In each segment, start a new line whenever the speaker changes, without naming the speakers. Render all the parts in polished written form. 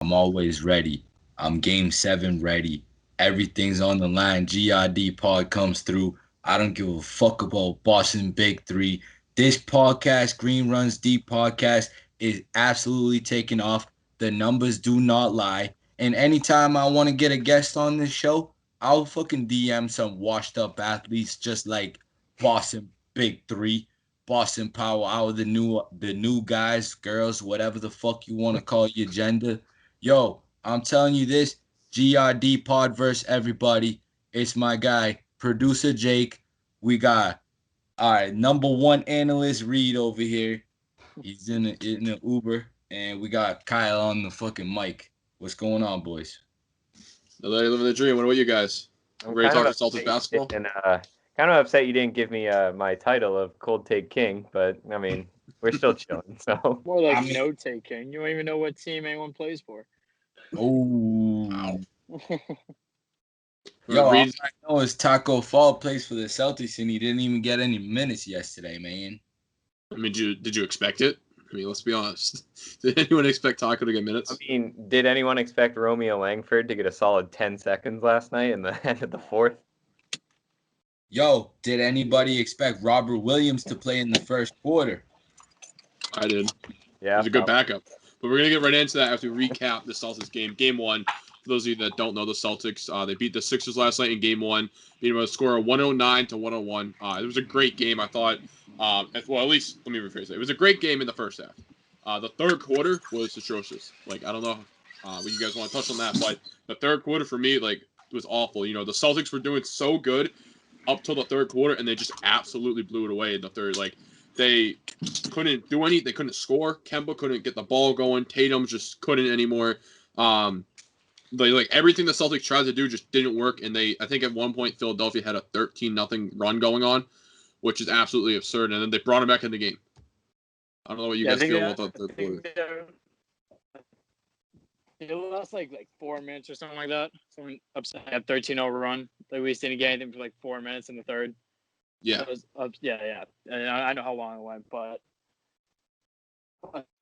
I'm always ready. I'm game 7 ready. Everything's on the line. GRD pod comes through. I don't give a fuck about Boston Big Three. This podcast, Green Runs Deep podcast, is absolutely taking off. The numbers do not lie. And anytime I want to get a guest on this show, I'll fucking DM some washed up athletes just like Boston Big Three, Boston Power Hour, the new guys, girls, whatever the fuck you want to call your gender. Yo, I'm telling you this, GRD Pod verse everybody. It's my guy, producer Jake. We got all right, number one analyst Reid over here. He's in the Uber, and we got Kyle on the fucking mic. What's going on, boys?
The lady living the dream. What about you guys?
I'm
Ready to
kind
talk
of
to Celtics basketball?
And kind of upset you didn't give me my title of Cold Take King, but I mean, we're still chilling. So
More like no taking. You don't even know what team anyone plays for.
Oh,
Wow.
yo, all
Reid,
I know is Taco Fall plays for the Celtics, and he didn't even get any minutes yesterday, man.
I mean, did you expect it? I mean, let's be honest. Did anyone expect Taco to get minutes?
I mean, did anyone expect Romeo Langford to get a solid 10 seconds last night in the end of the fourth?
Yo, did anybody expect Robert Williams to play in the first quarter?
I did.
Yeah,
It was a good backup. But we're going to get right into that after we recap the Celtics game. Game 1, for those of you that don't know the Celtics, they beat the Sixers last night in Game 1. Beat them by a score of 109-101. It was a great game, I thought. Well, at least, let me rephrase it. It was a great game in the first half. The third quarter was atrocious. Like, I don't know what you guys want to touch on that, but the third quarter for me, like, was awful. You know, the Celtics were doing so good up till the third quarter, and they just absolutely blew it away in the third. Like, they couldn't do anything. They couldn't score. Kemba couldn't get the ball going. Tatum just couldn't anymore. Like everything the Celtics tried to do just didn't work. And I think at one point Philadelphia had a 13-0 run going on, which is absolutely absurd. And then they brought him back in the game. I don't know what you guys feel about the third quarter.
It lost like 4 minutes or something like that. Someone upset at 13-0 run. Like we didn't get anything for like 4 minutes in the third.
Yeah.
So it was, yeah. And I know how long it went, but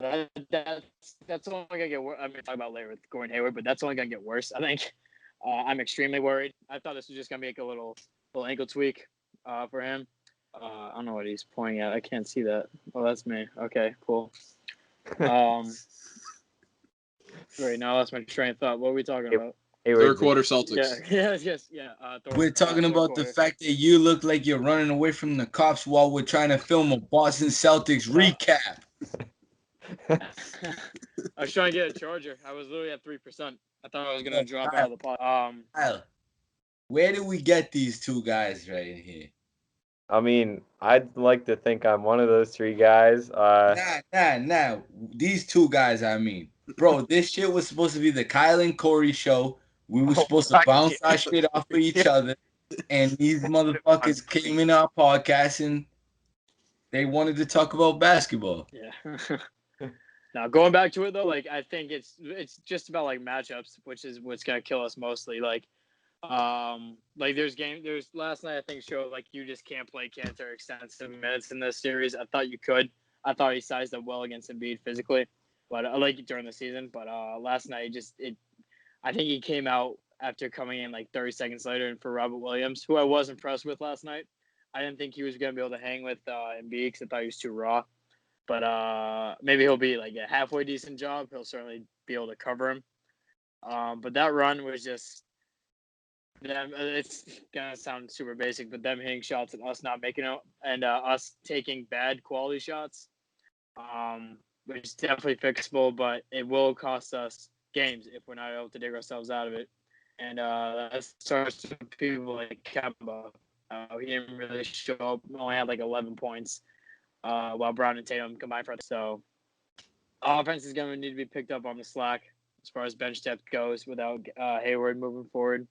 that's only gonna get worse. I'm gonna talk about later with Gordon Hayward, but that's only gonna get worse. I think. I'm extremely worried. I thought this was just gonna make a little ankle tweak for him. I don't know what he's pointing at. I can't see that. Oh, that's me. Okay, cool. Right now, that's my train of thought. What are we talking about?
Third quarter Celtics.
Yeah.
We're talking about the fact that you look like you're running away from the cops while we're trying to film a Boston Celtics recap.
I was trying to get a charger. I was literally at 3%. I thought I was gonna drop out of the pot.
Kyle, where do we get these two guys right here?
I mean, I'd like to think I'm one of those three guys.
Nah. These two guys, I mean. Bro, this shit was supposed to be the Kyle and Corey show. We were supposed to bounce our shit off of each other. And these motherfuckers came in our podcast and they wanted to talk about basketball.
Yeah. Now, going back to it, though, like, I think it's just about, like, matchups, which is what's going to kill us mostly. Like there's last night, I think, showed, like, you just can't play Cantor extensive minutes in this series. I thought you could. I thought he sized up well against Embiid physically, but like during the season. But last night, I think he came out after coming in, like, 30 seconds later, and for Robert Williams, who I was impressed with last night. I didn't think he was going to be able to hang with Embiid because I thought he was too raw. But maybe he'll be like a halfway decent job. He'll certainly be able to cover him. But that run was just them. It's gonna sound super basic, but them hitting shots and us not making it, and us taking bad quality shots, which is definitely fixable. But it will cost us games if we're not able to dig ourselves out of it. And that starts with people like Kemba. He didn't really show up. Only had like 11 points. While Brown and Tatum combined for it. So offense is going to need to be picked up on the slack as far as bench depth goes without Hayward moving forward.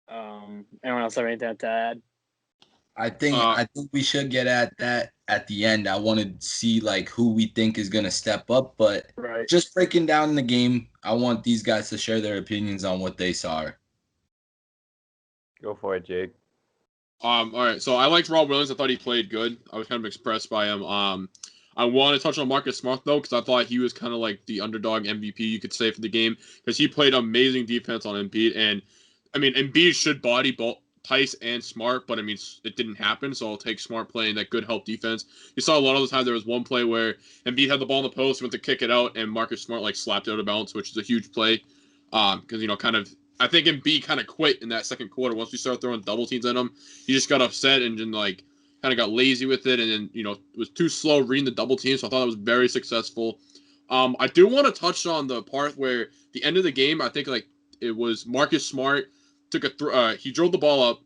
Anyone else have anything to add?
I think we should get at that at the end. I want to see like who we think is going to step up, but just breaking down the game, I want these guys to share their opinions on what they saw.
Go for it, Jake.
All right. So I liked Rob Williams. I thought he played good. I was kind of impressed by him. I want to touch on Marcus Smart, though, because I thought he was kind of like the underdog MVP, you could say, for the game, because he played amazing defense on Embiid. And, I mean, Embiid should body both Tice and Smart, but, I mean, it didn't happen, so I'll take Smart playing that good help defense. You saw a lot of the time there was one play where Embiid had the ball in the post, went to kick it out, and Marcus Smart, like, slapped it out of bounds, which is a huge play, because, you know, kind of, I think Embiid kind of quit in that second quarter. Once we started throwing double teams at him, he just got upset and then, like, kind of got lazy with it, and then, you know, was too slow reading the double team, so I thought that was very successful. I do want to touch on the part where the end of the game, I think, like, it was Marcus Smart took he drove the ball up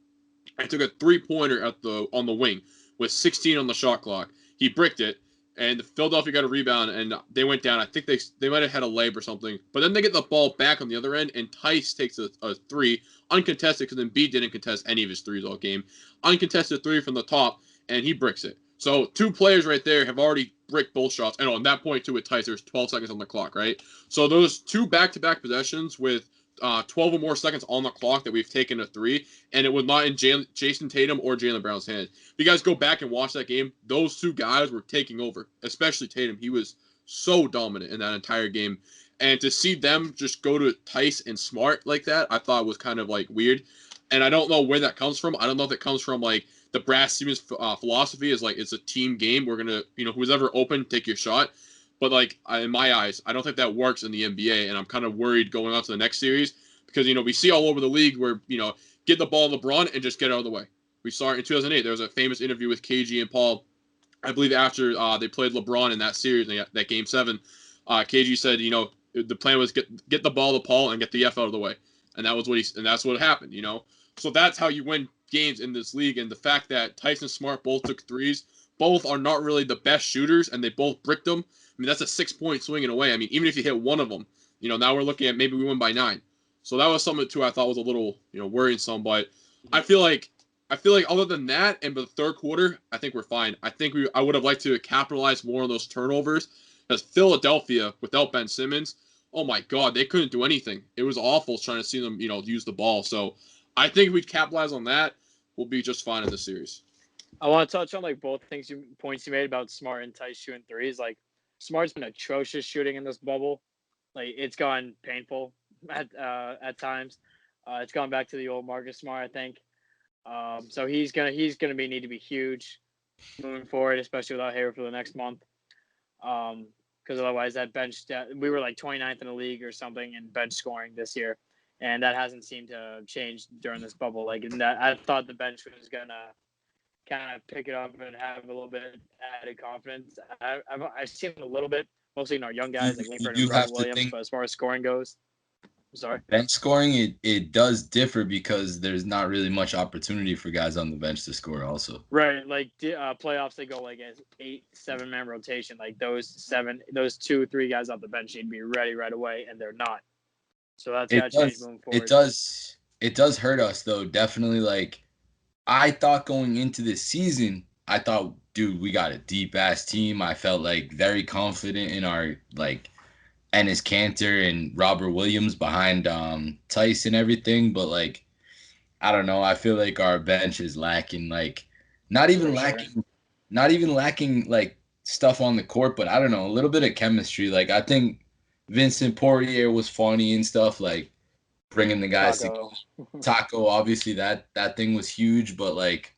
and took a three-pointer on the wing with 16 on the shot clock. He bricked it, and Philadelphia got a rebound, and they went down. I think they might have had a layup or something, but then they get the ball back on the other end, and Tice takes a three, uncontested, because Embiid didn't contest any of his threes all game. Uncontested three from the top, and he bricks it. So two players right there have already bricked both shots. And on that point, too, with Tice, there's 12 seconds on the clock, right? So those two back-to-back possessions with 12 or more seconds on the clock that we've taken a three, and it was not in Jason Tatum or Jaylen Brown's hand. If you guys go back and watch that game, those two guys were taking over, especially Tatum. He was so dominant in that entire game. And to see them just go to Tice and Smart like that, I thought was kind of like weird. And I don't know where that comes from. I don't know if it comes from like the Brad Stevens philosophy is like it's a team game. We're gonna, you know, who's ever open, take your shot. But like in my eyes, I don't think that works in the NBA, and I'm kind of worried going on to the next series because you know we see all over the league where you know get the ball to LeBron and just get out of the way. We saw it in 2008. There was a famous interview with KG and Paul, I believe after they played LeBron in that series, that Game 7. KG said, you know, the plan was get the ball to Paul and get the F out of the way, and that was that's what happened. You know, so that's how you win games in this league. And the fact that Tyson Smart both took threes, both are not really the best shooters, and they both bricked them. I mean, that's a 6-point swing in a way. I mean, even if you hit one of them, you know, now we're looking at maybe we win by 9. So that was something too I thought was a little, you know, worrisome. But I feel like other than that, and the third quarter, I think we're fine. I would have liked to capitalize more on those turnovers because Philadelphia without Ben Simmons, oh my God, they couldn't do anything. It was awful trying to see them, you know, use the ball. So I think if we capitalize on that, we'll be just fine in this series.
I want to touch on like both points you made about Smart and Tice shooting threes. Like Smart's been atrocious shooting in this bubble. Like it's gone painful at times. It's gone back to the old Marcus Smart, I think. So he's gonna need to be huge moving forward, especially without Hayward for the next month. Because otherwise that bench we were like 29th in the league or something in bench scoring this year, and that hasn't seemed to change during this bubble. Like that, I thought the bench was gonna kind of pick it up and have a little bit added confidence. I've seen a little bit, mostly in our young guys like Langford and Robert Williams. But as far as scoring goes, I'm sorry.
Bench scoring, it does differ because there's not really much opportunity for guys on the bench to score also.
Right, like playoffs, they go like an 8-7-man rotation. Like those 2-3 guys off the bench need to be ready right away, and they're not. So that's got to change moving forward.
It does hurt us though, definitely. Like I thought going into this season, I thought, dude, we got a deep ass team. I felt like very confident in our like Enes Kanter and Robert Williams behind Tice and everything, but like I don't know, I feel like our bench is lacking, like not even lacking like stuff on the court, but I don't know, a little bit of chemistry. Like I think Vincent Poirier was funny and stuff, like bringing the guys together. Taco, obviously that thing was huge, but like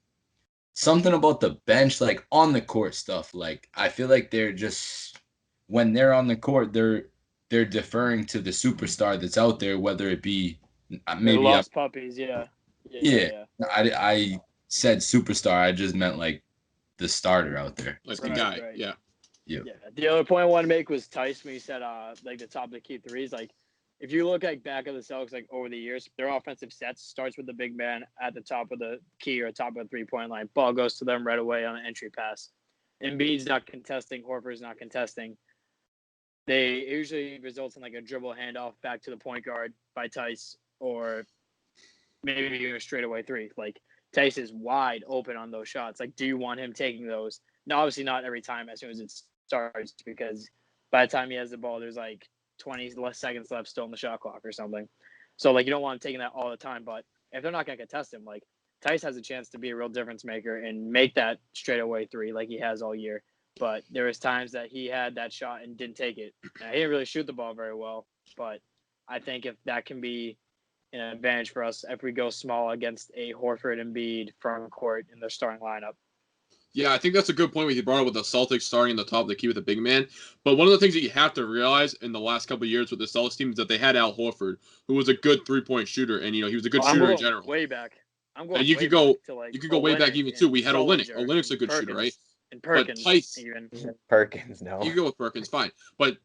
something about the bench, like on the court stuff, like I feel like they're just when they're on the court, they're deferring to the superstar that's out there, whether it be maybe
lost puppies, yeah.
I said superstar, I just meant like the starter out there,
like the guy, right. Yeah.
The other point I want to make was Tice when he said like the top of the key threes. Like if you look like back at the Celtics like over the years, their offensive sets starts with the big man at the top of the key or top of the 3-point line. Ball goes to them right away on an entry pass. Embiid's not contesting, Horford's not contesting. They usually results in like a dribble handoff back to the point guard by Tice, or maybe even a straightaway three. Like Tice is wide open on those shots. Like, do you want him taking those? No, obviously not every time as soon as it starts, because by the time he has the ball, there's like 20 less seconds left still on the shot clock or something. So like you don't want him taking that all the time. But if they're not going to contest him, like Tice has a chance to be a real difference maker and make that straightaway three like he has all year. but there was times that he had that shot and didn't take it. Now, he didn't really shoot the ball very well, but I think if that can be an advantage for us if we go small against a Horford and Embiid front court in their starting lineup.
Yeah, I think that's a good point when you brought up with the Celtics starting at the top of the key with a big man. But one of the things that you have to realize in the last couple of years with the Celtics team is that they had Al Horford, who was a good three-point shooter, and he was a good shooter in general.
Way back. I'm going.
And you
way
could go,
back to like
you could go way back even too. We had Olynyk. Olynyk's a good
Perkins,
shooter, right?
And Perkins,
but Tice,
even.
Perkins, no.
You can go with Perkins, fine. But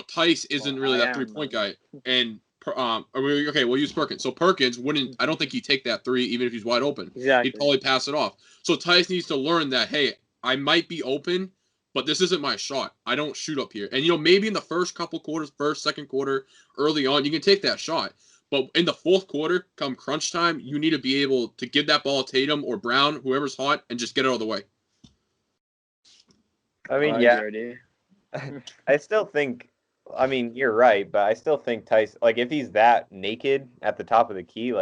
Tice isn't really that three-point guy, and we'll use Perkins. So Perkins wouldn't. I don't think he'd take that three even if he's wide open.
Exactly.
He'd probably pass it off. So Tice needs to learn that, hey, I might be open, but this isn't my shot. I don't shoot up here. And maybe in the first couple quarters, second quarter, early on, you can take that shot. But in the fourth quarter, come crunch time, you need to be able to give that ball to Tatum or Brown, whoever's hot, and just get it out of the way.
I mean, yeah. I still think, you're right, but I still think Tice, if he's that naked at the top of the key,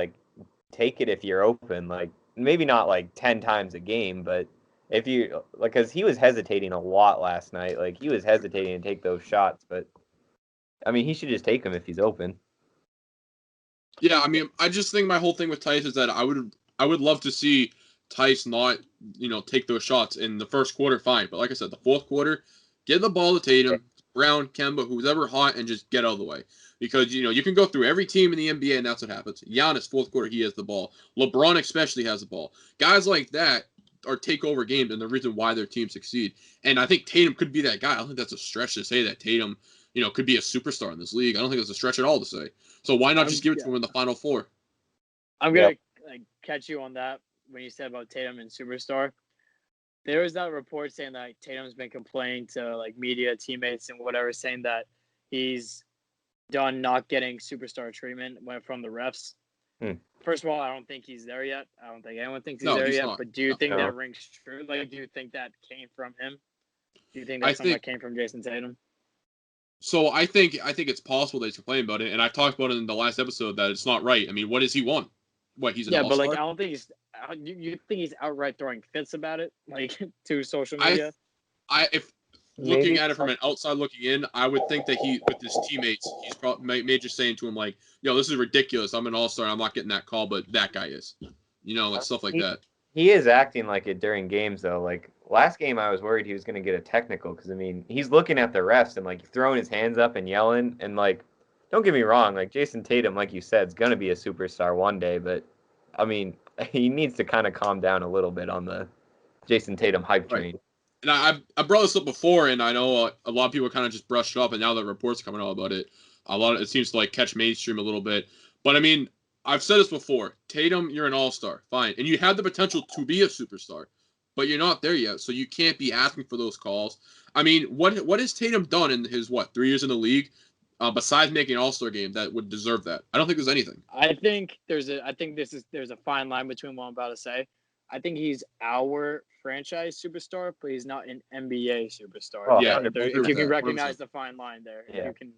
take it if you're open. Maybe not 10 times a game, but if you, because he was hesitating a lot last night. He was hesitating to take those shots, but, he should just take them if he's open.
Yeah, I just think my whole thing with Tice is that I would love to see Tice not, take those shots in the first quarter, fine. But like I said, the fourth quarter, get the ball to Tatum, Brown, Kemba, who's ever hot, and just get out of the way. Because, you can go through every team in the NBA, and that's what happens. Giannis, fourth quarter, he has the ball. LeBron especially has the ball. Guys like that are takeover games, and the reason why their teams succeed. And I think Tatum could be that guy. I don't think that's a stretch to say that Tatum, could be a superstar in this league. I don't think that's a stretch at all to say. So why not just give it to him in the Final Four?
I'm going to catch you on that when you said about Tatum and superstar. There was that report saying that Tatum's been complaining to media, teammates, and whatever, saying that he's done not getting superstar treatment from the refs. First of all, I don't think he's there yet. I don't think anyone thinks he's there yet. Not. But do you think that rings true? Do you think that came from him? Do you think that's something that came from Jason Tatum?
So I think it's possible that he's complaining about it, and I've talked about it in the last episode that it's not right. What does he want? What, he's an all-star?
But I don't think he's. You think he's outright throwing fits about it, to social media?
If looking at it from an outside looking in, I would think that he, with his teammates, he's probably may just saying to him this is ridiculous. I'm an all-star. I'm not getting that call, but that guy is. Stuff like that.
He is acting like it during games though. Last game, I was worried he was going to get a technical because he's looking at the refs and throwing his hands up and yelling and don't get me wrong, Jason Tatum, like you said, is going to be a superstar one day, but he needs to kind of calm down a little bit on the Jason Tatum hype train.
And I brought this up before, and I know a lot of people kind of just brushed it up, and now the reports coming out about it, it seems to catch mainstream a little bit. But I've said this before. Tatum, you're an all-star, fine, and you have the potential to be a superstar, but you're not there yet, so you can't be asking for those calls. What has Tatum done in his 3 years in the league, besides making an all-star game that would deserve that? I don't think there's anything.
I think there's a fine line between what I'm about to say. I think he's our franchise superstar, but he's not an NBA superstar.
Oh,
yeah,
if you can recognize the fine line there, you can.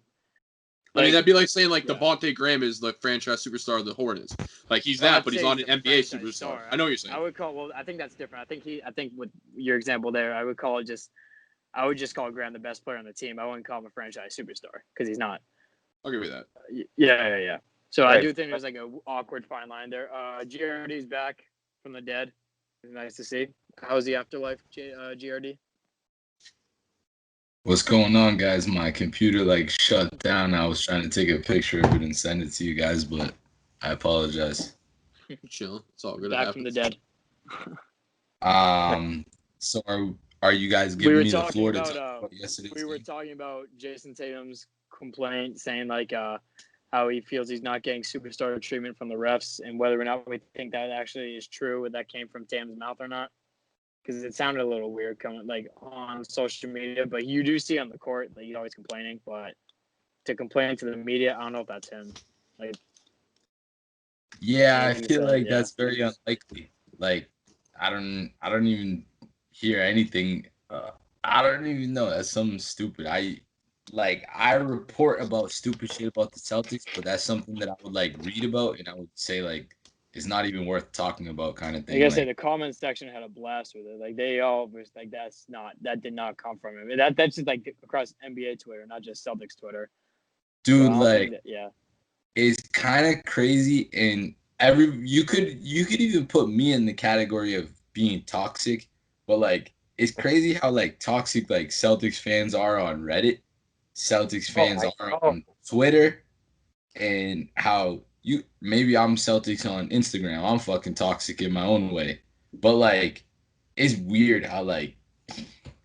That'd be like saying Devontae Graham is the franchise superstar of the Hornets. He's that, but he's not an NBA superstar. I know what you're saying.
I would call. Well, I think that's different. I think with your example there, I would just call Graham the best player on the team. I wouldn't call him a franchise superstar because he's not.
I'll give you that.
Yeah. So right. I do think there's an awkward fine line there. GRD's back from the dead. It's nice to see. How's the afterlife, GRD?
What's going on, guys? My computer shut down. I was trying to take a picture of it and send it to you guys, but I apologize.
Chill. It's all good.
Back from the dead.
So are you guys giving me the floor to talk about yesterday's
game? We were talking about Jason Tatum's complaint, saying how he feels he's not getting superstar treatment from the refs, and whether or not we think that actually is true, whether that came from Tatum's mouth or not. Because it sounded a little weird coming on social media, but you do see on the court he's always complaining. But to complain to the media, I don't know if that's him.
Yeah, I feel that's very unlikely. I don't even hear anything. I don't even know. That's something stupid. I report about stupid shit about the Celtics, but that's something that I would read about, and I would say it's not even worth talking about kind of thing.
Like I say, the comment section had a blast with it. Like they all was like, that did not come from him. That's just like across NBA Twitter, not just Celtics Twitter.
dude,
So
like
yeah.
it's kind of crazy, and you could even put me in the category of being toxic, but like it's crazy how like toxic like Celtics fans are on Reddit, Celtics fans are on Twitter, and how maybe I'm Celtics on Instagram. I'm fucking toxic in my own way, but like it's weird how like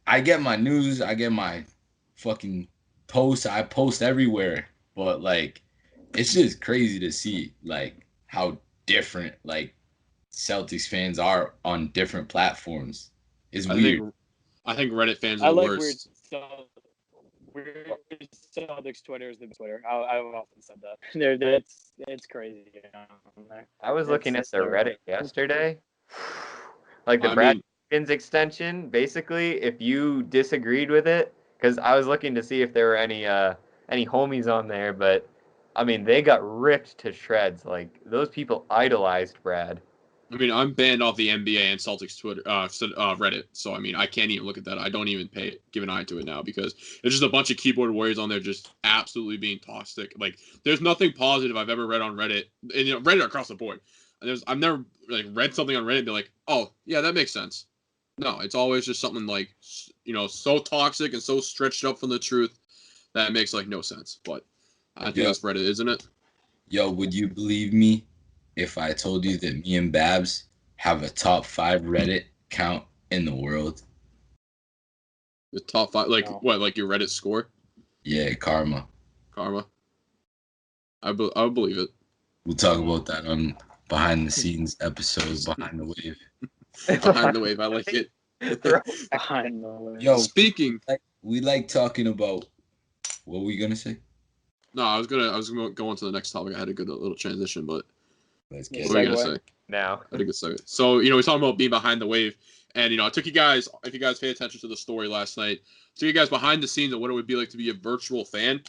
I get my news, I get my fucking posts, I post everywhere, but like it's just crazy to see like how different like Celtics fans are on different platforms. It's weird.
I think Reddit fans are the worst.
Weird Celtics Twitter is the best Twitter. I've often said that. It's crazy.
I was looking at the Reddit yesterday. Like the Brad Pickens extension, basically, if you disagreed with it, because I was looking to see if there were any homies on there, but I mean they got ripped to shreds. Like those people idolized Brad.
I mean, I'm banned off the NBA and Celtics Twitter, Reddit. So I mean, I can't even look at that. I don't even give an eye to it now because there's just a bunch of keyboard warriors on there just absolutely being toxic. Like, there's nothing positive I've ever read on Reddit, and Reddit across the board. I've never like read something on Reddit and be like, oh yeah, that makes sense. No, it's always just something like so toxic and so stretched up from the truth that it makes like no sense. But I think that's Reddit, isn't it?
Yo, would you believe me if I told you that me and Babs have a top 5 Reddit count in the world?
The top 5, like what? Like your Reddit score?
Yeah, karma.
I believe it.
We'll talk about that on behind the scenes episodes, Behind the Wave.
Behind the Wave, I like it.
Behind the Wave.
Yo, speaking,
we like talking about. What were you gonna say?
No, I was gonna go on to the next topic. I had a good little transition, but
let's get.
What were you gonna say?
Now,
I think it's so. So we're talking about being behind the wave, and I took you guys. If you guys pay attention to the story last night, took you guys behind the scenes of what it would be like to be a virtual fan.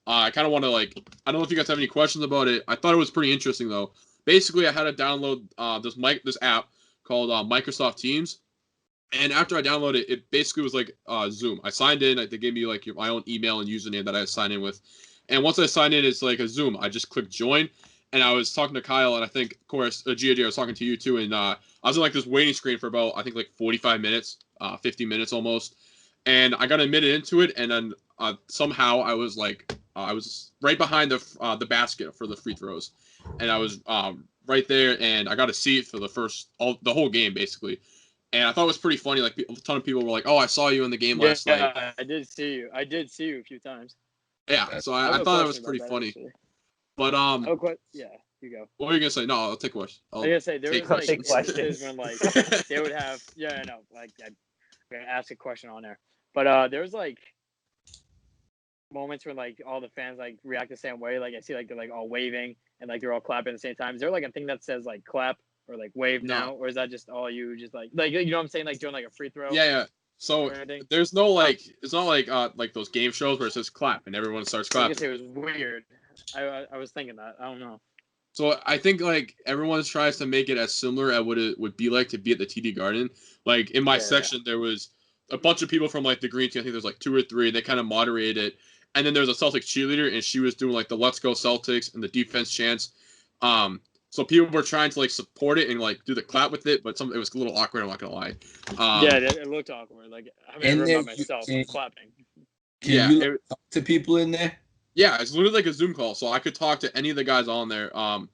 I kind of want to I don't know if you guys have any questions about it. I thought it was pretty interesting though. Basically, I had to download this app called Microsoft Teams, and after I downloaded it, it basically was like Zoom. I signed in. They gave me like my own email and username that I signed in with, and once I signed in, it's like a Zoom. I just clicked join. And I was talking to Kyle, and I think, of course, GRD, I was talking to you too. And I was in like this waiting screen for about, I think, like 45 minutes, 50 minutes almost. And I got admitted into it, and then somehow I was right behind the basket for the free throws, and I was right there, and I got a seat for the whole game basically. And I thought it was pretty funny. Like a ton of people were like, "Oh, I saw you in the game last night."
Yeah, I did see you. I did see you a few times.
Yeah, so I thought that was pretty funny.
Actually.
But
yeah, you go.
What were you gonna say? No, I'll take questions.
I was gonna say there was like instances when like they would have like I'm gonna ask a question on there, but there was like moments where like all the fans like react the same way. Like I see like they're like all waving and like they're all clapping at the same time. Is there like a thing that says like clap or like wave now, or is that just all you just like you know what I'm saying, like doing like a free throw?
Yeah. So there's no like it's not like those game shows where it says clap and everyone starts clapping.
I guess it was weird. I was thinking that. I don't know.
So I think like everyone tries to make it as similar as what it would be like to be at the TD Garden. Like in my section, there was a bunch of people from like the green team. I think there's like 2 or 3. And they kind of moderated it. And then there was a Celtics cheerleader, and she was doing like the "Let's Go Celtics" and the defense chants. So people were trying to like support it and like do the clap with it, but it was a little awkward. I'm not gonna lie.
It looked awkward. Like I mean, I remember myself clapping.
Can you talk to people in there?
Yeah, it's literally like a Zoom call, so I could talk to any of the guys on there. I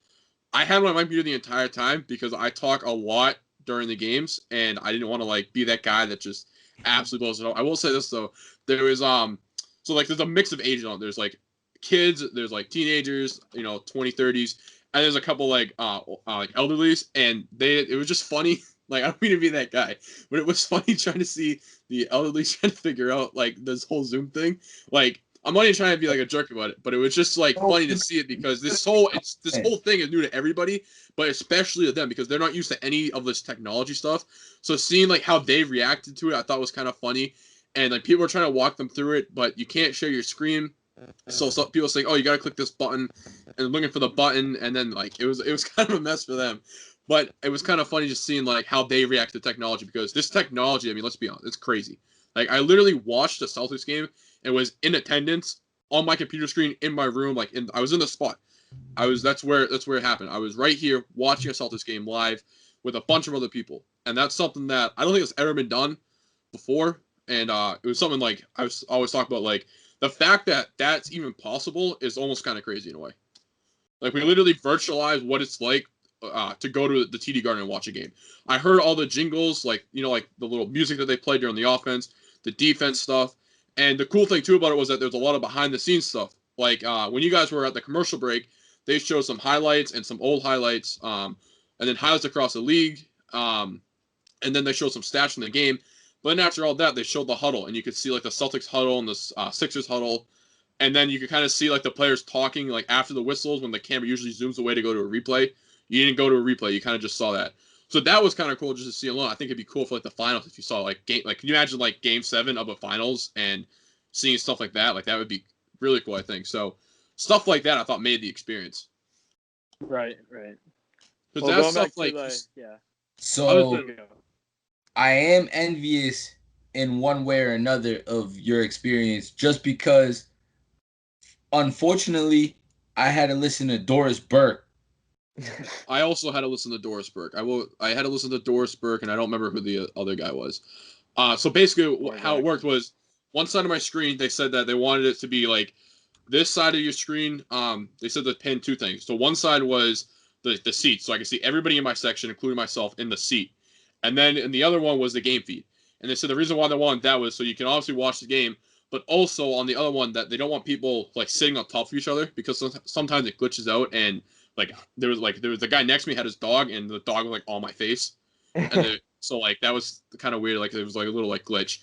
had my mic muted the entire time because I talk a lot during the games, and I didn't want to like be that guy that just absolutely blows it up. I will say this though, there was so like there's a mix of ages on. There's like kids, there's like teenagers, 20s, 30s, and there's a couple like elderlies, and it was just funny. Like I don't mean to be that guy, but it was funny trying to see the elderly trying to figure out like this whole Zoom thing, like. I'm not even trying to be like a jerk about it, but it was just like funny to see it because this whole thing is new to everybody, but especially to them because they're not used to any of this technology stuff. So seeing like how they reacted to it, I thought was kind of funny, and like people were trying to walk them through it, but you can't share your screen So some people saying, "Oh, you gotta click this button," and looking for the button, and then like it was kind of a mess for them. But it was kind of funny just seeing like how they react to technology, because this technology, I mean, let's be honest, it's crazy. Like I literally watched the Celtics game and was in attendance on my computer screen in my room, I was in the spot. That's where it happened. I was right here watching a Celtics game live with a bunch of other people, and that's something that I don't think it's ever been done before. And it was something like I was always talking about, like the fact that that's even possible is almost kind of crazy in a way. Like we literally virtualized what it's like to go to the TD Garden and watch a game. I heard all the jingles, like like the little music that they played during the offense, the defense stuff, and the cool thing too about it was that there's a lot of behind the scenes stuff. Like when you guys were at the commercial break, they showed some highlights and some old highlights, and then highlights across the league, and then they showed some stats from the game. But then after all that, they showed the huddle, and you could see like the Celtics huddle and the Sixers huddle, and then you could kind of see like the players talking like after the whistles when the camera usually zooms away to go to a replay. You didn't go to a replay; you kind of just saw that. So that was kind of cool just to see alone. I think it'd be cool for like the finals if you saw like can you imagine like Game 7 of a finals and seeing stuff like that? Like that would be really cool, I think. So stuff like that I thought made the experience.
Right.
Because that's stuff like
yeah.
So I am envious in one way or another of your experience, just because unfortunately I had to listen to Doris Burke.
I also had to listen to Doris Burke. I had to listen to Doris Burke, and I don't remember who the other guy was. So basically, how it worked was one side of my screen. They said that they wanted it to be like this side of your screen. They said to pin two things. So one side was the seat, so I could see everybody in my section, including myself, in the seat. And then in the other one was the game feed. And they said the reason why they wanted that was so you can obviously watch the game, but also on the other one that they don't want people like sitting on top of each other, because sometimes it glitches out. And like there was the guy next to me had his dog, and the dog was like on my face, and so like that was kind of weird. Like it was like a little like glitch.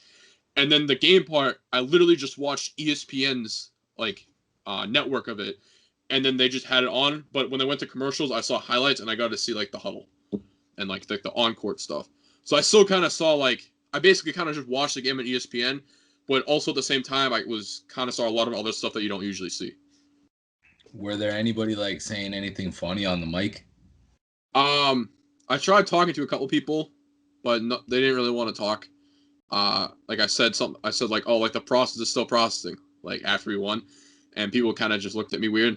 And then the game part, I literally just watched ESPN's like network of it, and then they just had it on. But when they went to commercials, I saw highlights, and I got to see like the huddle and like the on-court stuff. So I still kind of saw like I basically kind of just watched the game on ESPN, but also at the same time I was kind of saw a lot of other stuff that you don't usually see.
Were there anybody like saying anything funny on the mic?
I tried talking to a couple people, but no, they didn't really want to talk. Like I said like, oh, like the process is still processing, like after we won, and people kind of just looked at me weird.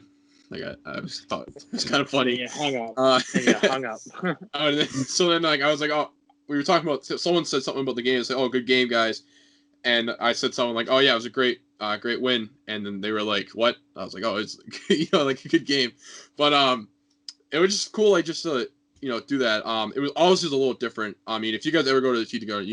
Like I was thought it was kind of funny.
Yeah, hung up.
So then like I was like, oh, we were talking about. Someone said something about the game and said, oh, good game, guys. And I said something like, oh yeah, it was a great win. And then they were like, what? I was like, oh, it's like a good game. But it was just cool, like just to do that. It was always just a little different. I mean, if you guys ever go to the TD Garden,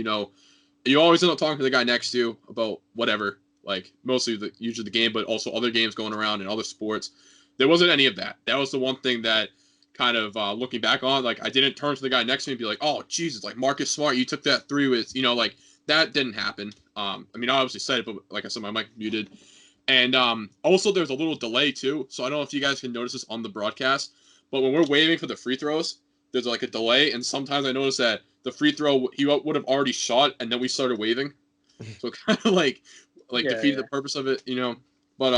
you always end up talking to the guy next to you about whatever, like mostly usually the game, but also other games going around and other sports. There wasn't any of that. That was the one thing that kind of looking back on, like I didn't turn to the guy next to me and be like, oh, Jesus, like Marcus Smart, you took that three with, like that didn't happen. I mean, I obviously said it, but like I said, my mic muted. And also there's a little delay too. So I don't know if you guys can notice this on the broadcast, but when we're waiting for the free throws, there's like a delay. And sometimes I notice that the free throw, he would have already shot and then we started waving. So kind of like defeated the purpose of it, But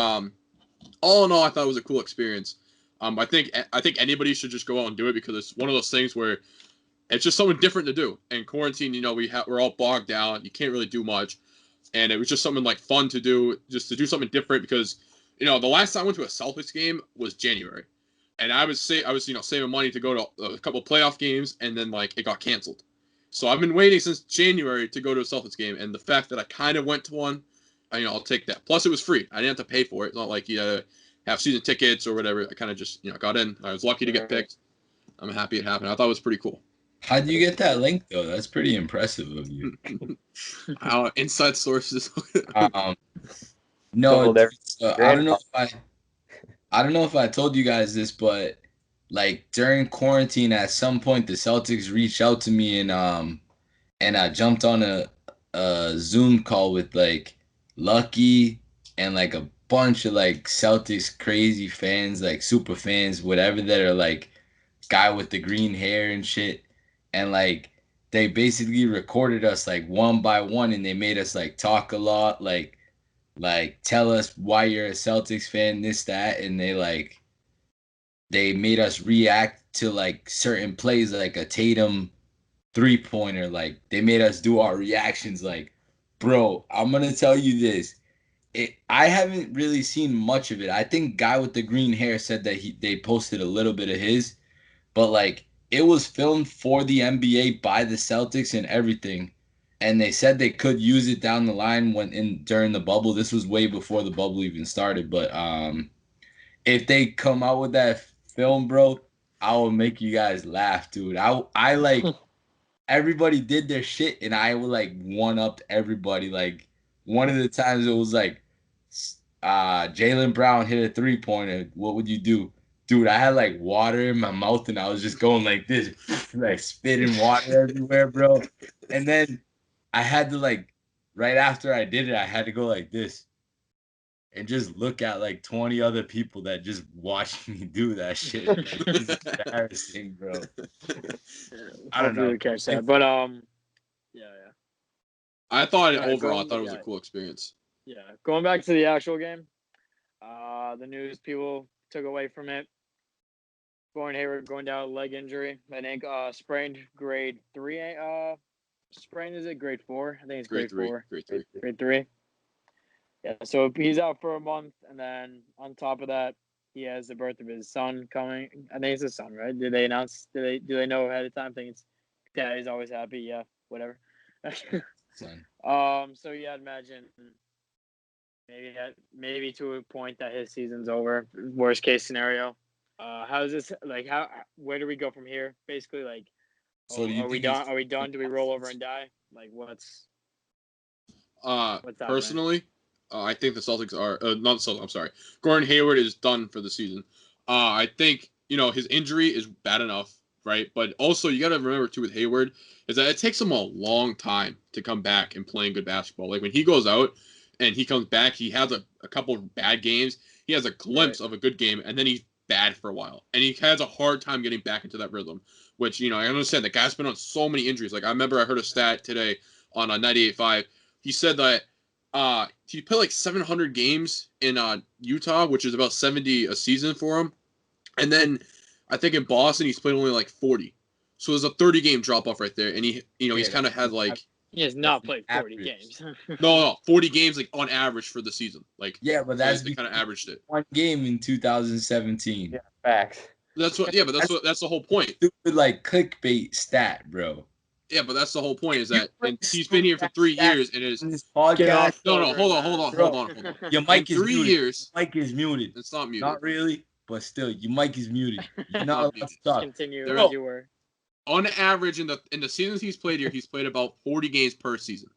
all in all, I thought it was a cool experience. I think anybody should just go out and do it, because it's one of those things where it's just something different to do. And quarantine, we're all bogged down. You can't really do much. And it was just something like fun to do, just to do something different, because, the last time I went to a Celtics game was January. And I was saving money to go to a couple playoff games, and then like it got canceled. So I've been waiting since January to go to a Celtics game, and the fact that I kind of went to one, I'll take that. Plus, it was free. I didn't have to pay for it. It's not like you had to have season tickets or whatever. I kind of just got in. I was lucky to get picked. I'm happy it happened. I thought it was pretty cool.
How'd you get that link though? That's pretty impressive of you.
Inside sources.
No, I don't know if I told you guys this, but like during quarantine, at some point the Celtics reached out to me, and I jumped on a Zoom call with like Lucky and like a bunch of like Celtics crazy fans, like super fans, whatever, that are like guy with the green hair and shit. And like they basically recorded us like one by one, and they made us like talk a lot, like like tell us why you're a Celtics fan, this, that, and they made us react to like certain plays, like a Tatum 3-pointer. Like they made us do our reactions. Like, bro, I'm gonna tell you this. I haven't really seen much of it. I think guy with the green hair said that they posted a little bit of his, but like it was filmed for the NBA by the Celtics and everything. And they said they could use it down the line during the bubble. This was way before the bubble even started. But if they come out with that film, bro, I will make you guys laugh, dude. I like everybody did their shit and I would like one up everybody. Like one of the times it was like Jaylen Brown hit a 3-pointer. What would you do? Dude, I had like water in my mouth and I was just going like this, like spitting water everywhere, bro. And then I had to like, right after I did it, I had to go like this and just look at like 20 other people that just watched me do that shit. Like, this is embarrassing, bro. I don't know.
Catch that. But yeah.
I thought
All right,
overall, I thought it was a cool experience.
Yeah, going back to the actual game, the news people took away from it. Gordon Hayward going down with leg injury. I think sprained grade 3. Sprain, is it grade 4? I think it's grade 4. Grade 3. Yeah, so he's out for a month, and then on top of that, he has the birth of his son coming. I think it's his son, right? Did they announce? Do they know ahead of time? I think it's daddy's always happy. Yeah, whatever.
Son.
So yeah, I'd imagine maybe to a point that his season's over. Worst case scenario. How is this like? Where do we go from here? Basically, like,
So do you
are we
think
done? Are we done? Do we roll over and die? Like, what's
Personally, I think the Celtics are not the Celtics. I'm sorry, Gordon Hayward is done for the season. I think his injury is bad enough, right? But also you got to remember too with Hayward is that it takes him a long time to come back and playing good basketball. Like when he goes out and he comes back, he has a couple of bad games. He has a glimpse of a good game, and then he's bad for a while, and he has a hard time getting back into that rhythm. Which I understand the guy's been on so many injuries. Like I remember I heard a stat today on 98.5. He said that he played like 700 games in Utah, which is about 70 a season for him. And then I think in Boston he's played only like 40. So there's a 30 game drop off right there. And he's kind of had like
he has not played 40 games.
no, 40 games like on average for the season. Like
yeah, but that's
they kind of averaged it.
One game in 2017.
Yeah, facts.
That's what. Yeah, but that's the whole point.
Stupid like clickbait stat, bro.
Yeah, but that's the whole point. Is that and he's been here for 3 years and is
this podcast.
No, hold on.
Your mic is
3
muted.
years.
Your mic is muted.
It's not muted.
Not really, but still, your mic is muted. You're not allowed to talk.
Continue as you were.
On average, in the seasons he's played here, he's played about 40 games per season.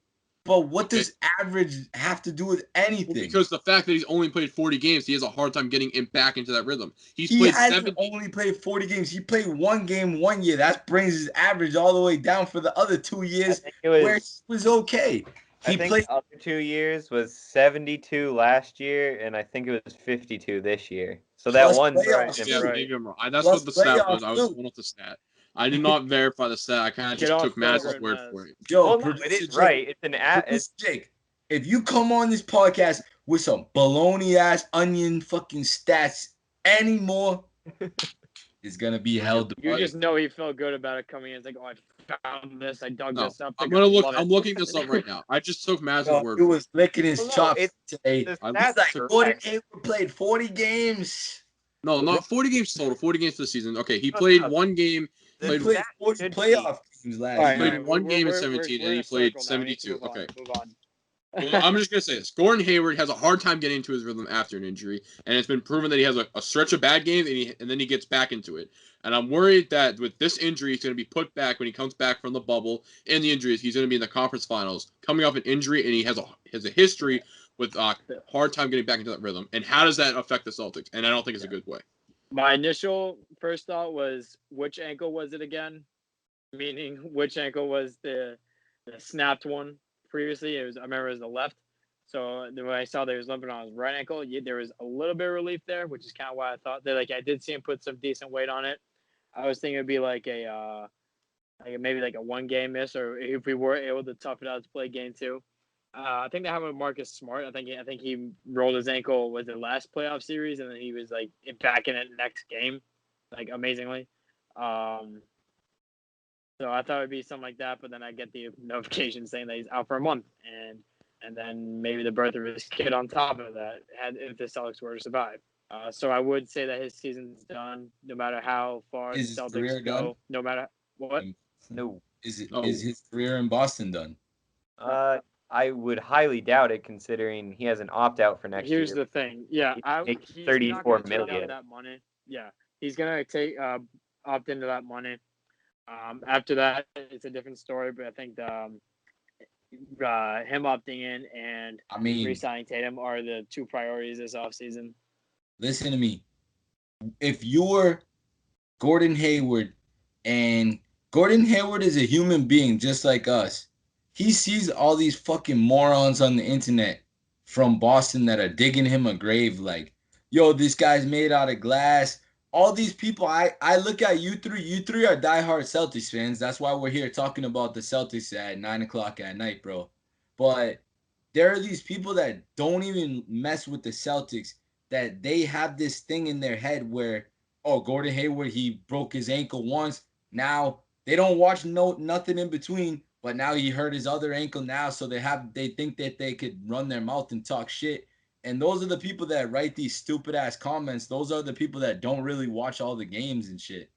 But what does average have to do with anything?
Well, because the fact that he's only played 40 games, he has a hard time getting back into that rhythm.
He hasn't only played 40 games. He played one game 1 year. That brings his average all the way down for the other 2 years where he was okay.
I think the other 2 years was 72 last year, and I think it was 52 this year. So that one.
That's what the stat was. I was pulling up the stat. I did not verify the stat. I kind of just took Matt's word for it.
Yo,
it is right. It's an
it's Jake. If you come on this podcast with some baloney ass onion fucking stats anymore, it's gonna be held.
You just know he felt good about it coming in. It's like, oh, I found this. I dug this up.
I'm looking this up right now. I just took Matt's word.
He was licking his chops today.
He's
like, Gordon Hayward played 40 games.
No, not 40 games total. 40 games for the season. Okay, he played one game.
He played 40 playoff games last year.
He played one game in 17, and he played 72. Okay. Move on. Well, I'm just going to say this. Gordon Hayward has a hard time getting into his rhythm after an injury, and it's been proven that he has a stretch of bad games, and then he gets back into it. And I'm worried that with this injury, he's going to be put back when he comes back from the bubble and the injuries. He's going to be in the conference finals, coming off an injury, and he has a history with hard time getting back into that rhythm. And how does that affect the Celtics? And I don't think it's a good way.
My initial first thought was, which ankle was it again? Meaning, which ankle was the snapped one previously? I remember it was the left. So when I saw that he was limping on his right ankle, there was a little bit of relief there, which is kind of why I thought that. Like, I did see him put some decent weight on it. I was thinking it'd be like maybe like a 1 game miss, or if we were able to tough it out to play game 2. I think they have with Marcus Smart. I think he rolled his ankle with the last playoff series, and then he was like back in it next game, like amazingly. So I thought it'd be something like that, but then I get the notification saying that he's out for a month, and then maybe the birth of his kid on top of that, if the Celtics were to survive. So I would say that his season's done, no matter how far
Is
the
his
Celtics
career
go,
done?
no matter what.
No.
Is
Oh.
his career in Boston done?
I would highly doubt it, considering he has an opt-out for next
Here's
year.
the thing. Yeah,
Make
he's
34
not going to turn
million.
down that money. Yeah, he's going to take opt into that money. After that, it's a different story. But I think him opting in and
I mean,
re-signing Tatum are the two priorities this offseason.
listen to me. If you were Gordon Hayward, and Gordon Hayward is a human being just like us, he sees all these fucking morons on the internet from Boston that are digging him a grave like, yo, this guy's made out of glass. All these people, I look at you three. You three are diehard Celtics fans. That's why we're here talking about the Celtics at 9 o'clock at night, bro. But there are these people that don't even mess with the Celtics, that they have this thing in their head where, oh, Gordon Hayward, he broke his ankle once. Now they don't watch nothing in between, but now he hurt his other ankle now, so they think that they could run their mouth and talk shit. And those are the people that write these stupid ass comments. Those are the people that don't really watch all the games and shit.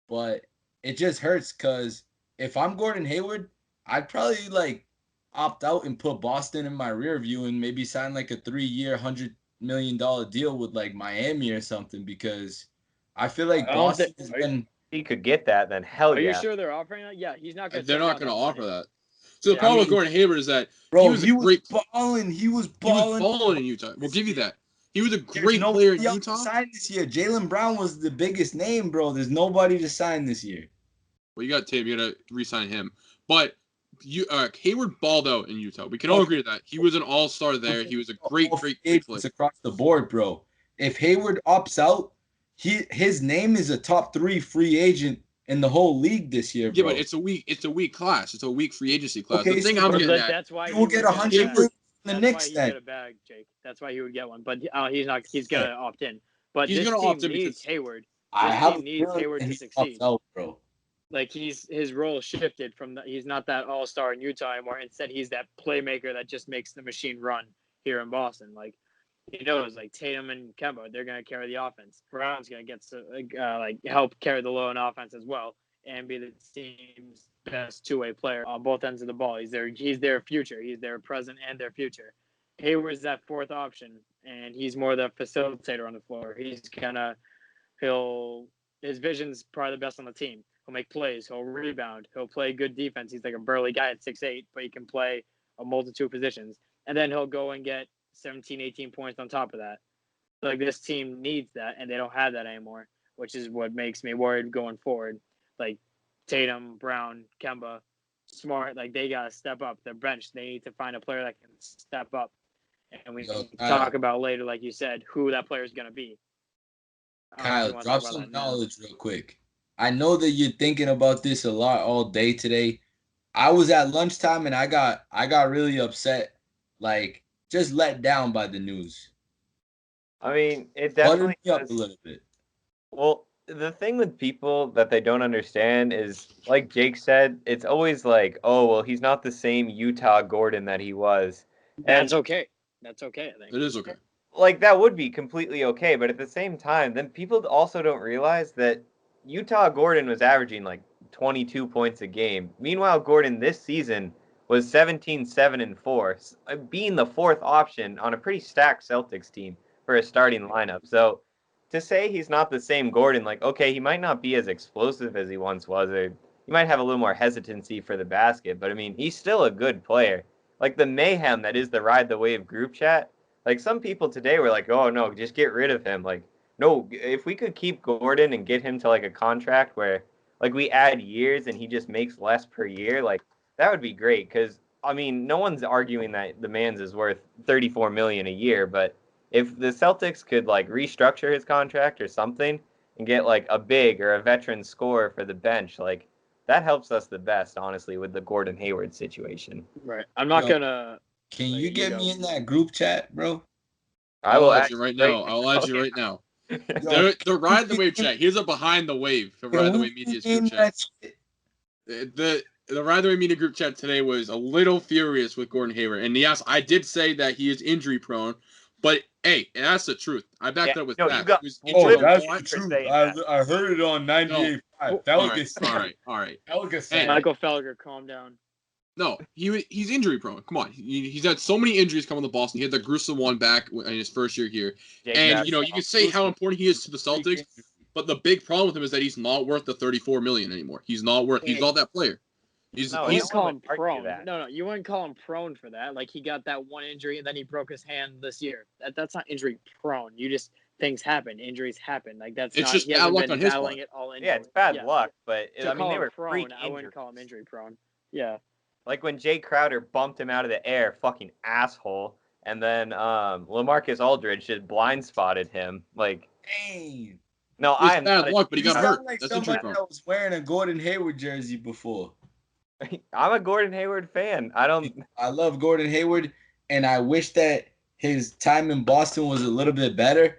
But it just hurts because if I'm Gordon Hayward, I'd probably like opt out and put Boston in my rear view and maybe sign like a 3-year, $100 million deal with like Miami or something, because I feel like Boston has been.
He could get that, then hell
Are
yeah.
you sure they're offering that? Yeah, he's not going to.
They're not going to offer that. So the
Yeah,
problem with Gordon Hayward is that
Bro,
he was
balling. He was
balling in Utah. We'll give you that. He was a great player in Utah.
Signed this year. Jaylen Brown was the biggest name, bro. There's nobody to sign this year.
Well, you got Tim. You got to re-sign him. But Hayward balled out in Utah. We can all agree with that. He was an all-star there. He was a great player.
Across the board, bro. If Hayward opts out, his name is a top 3 free agent in the whole league this year, bro.
Yeah, but it's a weak class. It's a weak free agency class.
Okay,
the thing
so
I'm getting at,
that's why
he will get 100 million in the Knicks then.
Get a bag, Jake. That's why he would get one. But he's not. He's gonna opt in. But
he's
this
gonna
team
opt in
needs
because
Hayward.
This
team needs Hayward to succeed.
Out, bro.
Like his role shifted from he's not that all-star in Utah anymore. Instead, he's that playmaker that just makes the machine run here in Boston. Like he knows, like Tatum and Kemba, they're gonna carry the offense. Brown's gonna get to like help carry the low in offense as well, and be the team's best two-way player on both ends of the ball. He's their future. He's their present and their future. Hayward's that fourth option, and he's more the facilitator on the floor. His vision's probably the best on the team. He'll make plays. He'll rebound. He'll play good defense. He's like a burly guy at 6'8", but he can play a multitude of positions. And then he'll go and get 17, 18 points on top of that. Like this team needs that, and they don't have that anymore, which is what makes me worried going forward. Like Tatum, Brown, Kemba, Smart, like they got to step up. Their bench, they need to find a player that can step up. And we can talk about later, like you said, who that player is going to be.
Kyle, drop some knowledge real quick. I know that you're thinking about this a lot all day today. I was at lunchtime and I got really upset, like just let down by the news.
I mean, it definitely
buttered me up a little bit.
Well, the thing with people that they don't understand is, like Jake said, it's always like, oh, well, he's not the same Utah Gordon that he was.
That's okay. That's okay, I think.
It is okay.
Like, that would be completely okay, but at the same time, then people also don't realize that Utah Gordon was averaging like 22 points a game. Meanwhile, Gordon this season was 17, 7, and 4, being the fourth option on a pretty stacked Celtics team for a starting lineup. So to say he's not the same Gordon, like, okay, he might not be as explosive as he once was, or he might have a little more hesitancy for the basket, but I mean, he's still a good player. Like the mayhem that is the Ride the Wave group chat, like some people today were like, oh no, just get rid of him. Like, no, if we could keep Gordon and get him to like a contract where like we add years and he just makes less per year, like that would be great. Because I mean, no one's arguing that the man's is worth $34 million a year, but if the Celtics could like restructure his contract or something and get like a big or a veteran scorer for the bench, like that helps us the best, honestly, with the Gordon Hayward situation.
Right. I'm not gonna
Can
Like,
you
you
get
go.
me in that group chat, bro?
I will
I'll add
add
you right
right
now. I'll add you right now.
Yo,
The Ride the Wave chat. Here's a behind the wave for Ride the Wave Media's group chat. The Ride the Wave Media group chat today was a little furious with Gordon Hayward. And yes, I did say that he is injury prone, but hey, and that's the truth. I backed it up with
no, you
facts.
got
He was
Oh,
injured a
that's
lot.
the truth.
saying
I
that.
I heard it on 98.5. That was good.
All right.
That was good.
Yeah.
Michael Felger, calm down.
No, he's injury prone. Come on, he's had so many injuries coming to Boston. He had the gruesome one back in his first year here, and you can say how important he is to the Celtics, but the big problem with him is that he's not worth the $34 million anymore. He's not worth. He's not that player.
You
No,
wouldn't call
one
him
would argue
prone.
that.
No, you wouldn't call him prone for that. Like, he got that one injury and then he broke his hand this year. That's not injury prone. You just things happen. Injuries happen. Like, that's
It's
not.
just
He
bad
hasn't
luck
been
on his
battling
part.
it all.
Yeah, it's bad
Yeah.
luck, but
To
I mean
call
they
him
were
prone,
freak
I wouldn't
injuries.
call him injury prone. Yeah.
Like when Jay Crowder bumped him out of the air, fucking asshole, and then LaMarcus Aldridge just blind spotted him. Like,
Dang.
no,
It was
I am
bad
not.
luck, but he
You
got
sound
hurt.
like
That's injury
somebody
prone.
that was wearing a Gordon Hayward jersey before.
I'm a Gordon Hayward fan. I don't.
I love Gordon Hayward, and I wish that his time in Boston was a little bit better.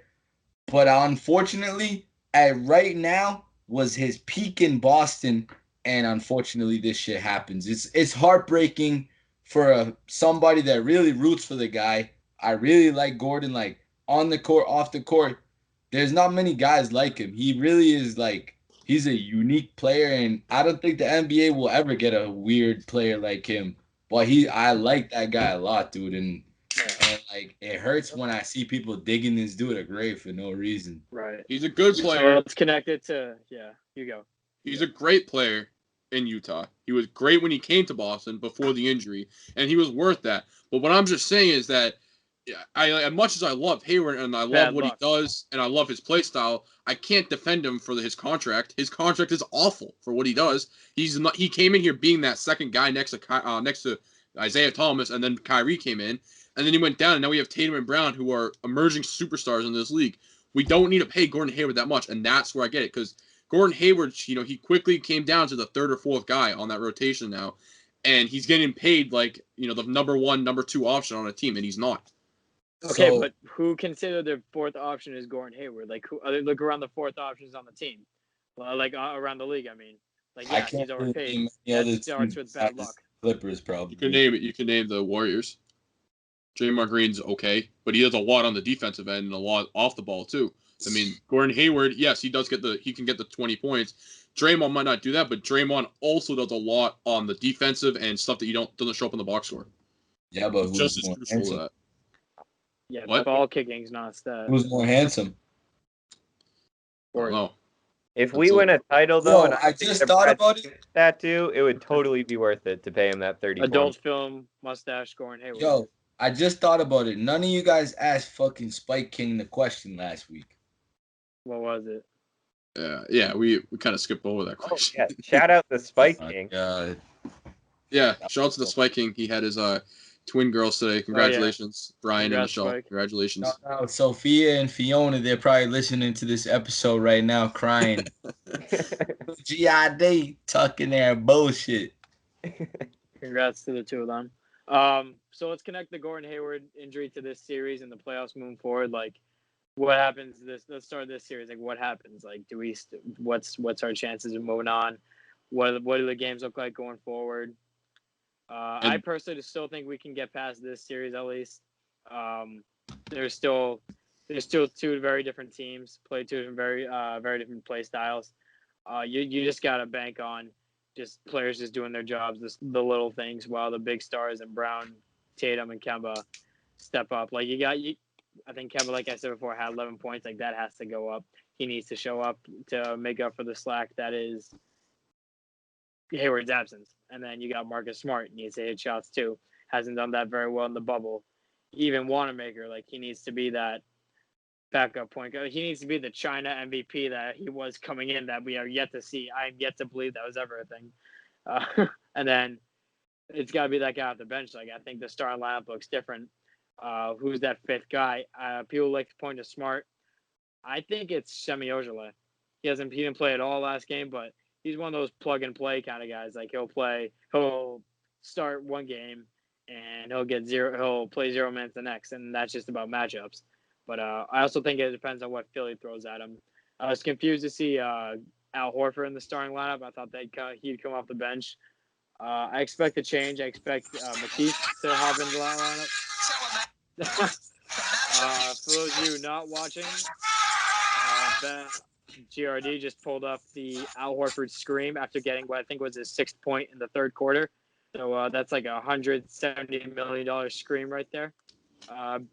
But unfortunately, right now was his peak in Boston, and unfortunately, this shit happens. It's heartbreaking for somebody that really roots for the guy. I really like Gordon, like on the court, off the court. There's not many guys like him. He really is like he's a unique player, and I don't think the NBA will ever get a weird player like him. But I like that guy a lot, dude, and like it hurts when I see people digging this dude a grave for no reason.
Right.
He's a good
So
player.
it's connected to you go.
He's a great player in Utah. He was great when he came to Boston before the injury, and he was worth that. But what I'm just saying is that as much as I love Hayward and I love what he does and I love his play style, I can't defend him for his contract. His contract is awful for what he does. He came in here being that second guy next to Isaiah Thomas, and then Kyrie came in, and then he went down, and now we have Tatum and Brown, who are emerging superstars in this league. We don't need to pay Gordon Hayward that much, and that's where I get it, because Gordon Hayward, he quickly came down to the third or fourth guy on that rotation now, and he's getting paid like, the number one, number two option on a team, and he's not.
Okay, but who considered their fourth option is Gordon Hayward? Like, who? Look around the fourth options on the team, around the league. I mean, he's overpaid. That starts with bad luck.
Clippers, probably.
You can name it. You can name the Warriors. Draymond Green's okay, but he does a lot on the defensive end and a lot off the ball too. I mean, Gordon Hayward, yes, he can get the 20 points. Draymond might not do that, but Draymond also does a lot on the defensive and stuff that doesn't show up in the box score.
Yeah, but who's
just as
more
crucial
handsome?
to that.
Yeah,
What?
ball kicking's not a stat.
Who's more handsome?
No.
If we win a title, though, and
I just thought about it.
That too, it would totally be worth it to pay him that 30.
Adult film mustache Gordon Hayward.
Yo, I just thought about it. None of you guys asked fucking Spike King the question last week.
What was it?
Yeah, we kind of skipped over that question.
Yeah, shout out the Spike King.
Yeah, shout out to the Spike King. He had his twin girls today. Congratulations, Brian and Michelle.
Spike.
Congratulations.
Sophia and Fiona, they're probably listening to this episode right now crying. GRD tucking their bullshit.
Congrats to the two of them. So let's connect the Gordon Hayward injury to this series and the playoffs moving forward. Like, what happens let's start this series. Like, what happens? Like, what's our chances of moving on? What do the games look like going forward? I personally still think we can get past this series at least. There's still two very different teams, play two very different play styles. You just gotta bank on just players just doing their jobs, the little things, while the big stars and Brown, Tatum, and Kemba step up. Like I think Kemba, like I said before, had 11 points. Like, that has to go up. He needs to show up to make up for the slack that is Hayward's absence. And then you got Marcus Smart, needs to hit shots too. Hasn't done that very well in the bubble. Even Wanamaker, like, he needs to be that backup point guard. He needs to be the China MVP that he was coming in, that we are yet to see. I am yet to believe that was ever a thing. And then it's got to be that guy off the bench. Like, I think the starting lineup looks different. Who's that fifth guy? People like to point to Smart. I think it's Semi Ojeleye. He didn't play at all last game, but he's one of those plug and play kind of guys. Like, he'll start one game and he'll play 0 minutes the next, and that's just about matchups. But I also think it depends on what Philly throws at him. I was confused to see Al Horford in the starting lineup. I thought he'd come off the bench. I expect a change. I expect Matisse to hop into the lineup. For those of you not watching, GRD just pulled up the Al Horford scream after getting what I think was his 6th point in the third quarter. So that's like $170 million scream right there. Do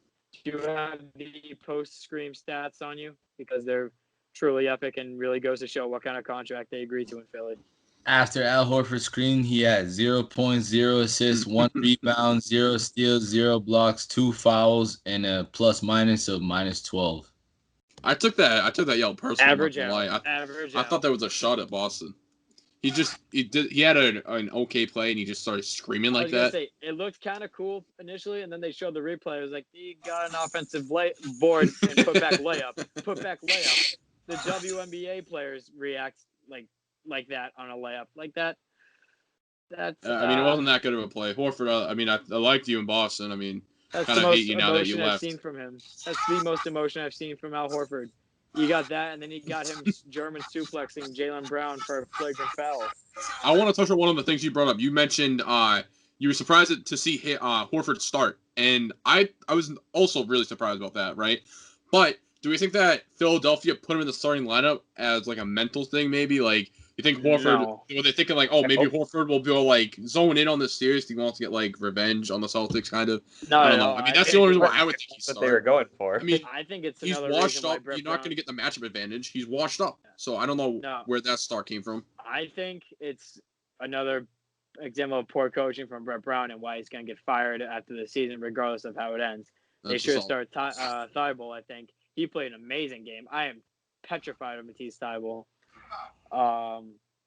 you have the post-scream stats on you? Because they're truly epic and really goes to show what kind of contract they agreed to in Philly.
After Al Horford screen, he had 0 points, 0 assists, 1 rebound, 0 steals, 0 blocks, 2 fouls, and a plus-minus of -12.
I took that yell personally.
Average out.
I thought that was a shot at Boston. He had an okay play and he just started screaming like that.
Say, it looked kind of cool initially, and then they showed the replay. It was like, he got an offensive board and put back layup. The WNBA players react like that on a layup like that. That's.
I mean, it wasn't that good of a play. Horford. I mean, I liked you in Boston. I mean,
that's
kind
the
of
most
hate you now that you
emotion I've
left.
seen from him. That's the most emotion I've seen from Al Horford. You got that, and then you got him German suplexing Jaylen Brown for a flagrant foul.
I want to touch on one of the things you brought up. You mentioned you were surprised to see Horford start, and I was also really surprised about that, right? But do we think that Philadelphia put him in the starting lineup as like a mental thing, maybe? Like, you think Horford?
No.
Were they thinking like, oh, maybe Horford will go like zone in on this series? He wants to get like revenge on the Celtics, kind of.
No,
I don't know. I mean, that's the only reason why I would think he's
what they were going for.
I mean,
I think it's
he's
another
washed
reason why
up.
Brett
You're not going to get the matchup advantage. He's washed up. So I don't know where that start came from.
I think it's another example of poor coaching from Brett Brown and why he's going to get fired after the season, regardless of how it ends. They should have started Thibault, I think. He played an amazing game. I am petrified of Matisse Thibault.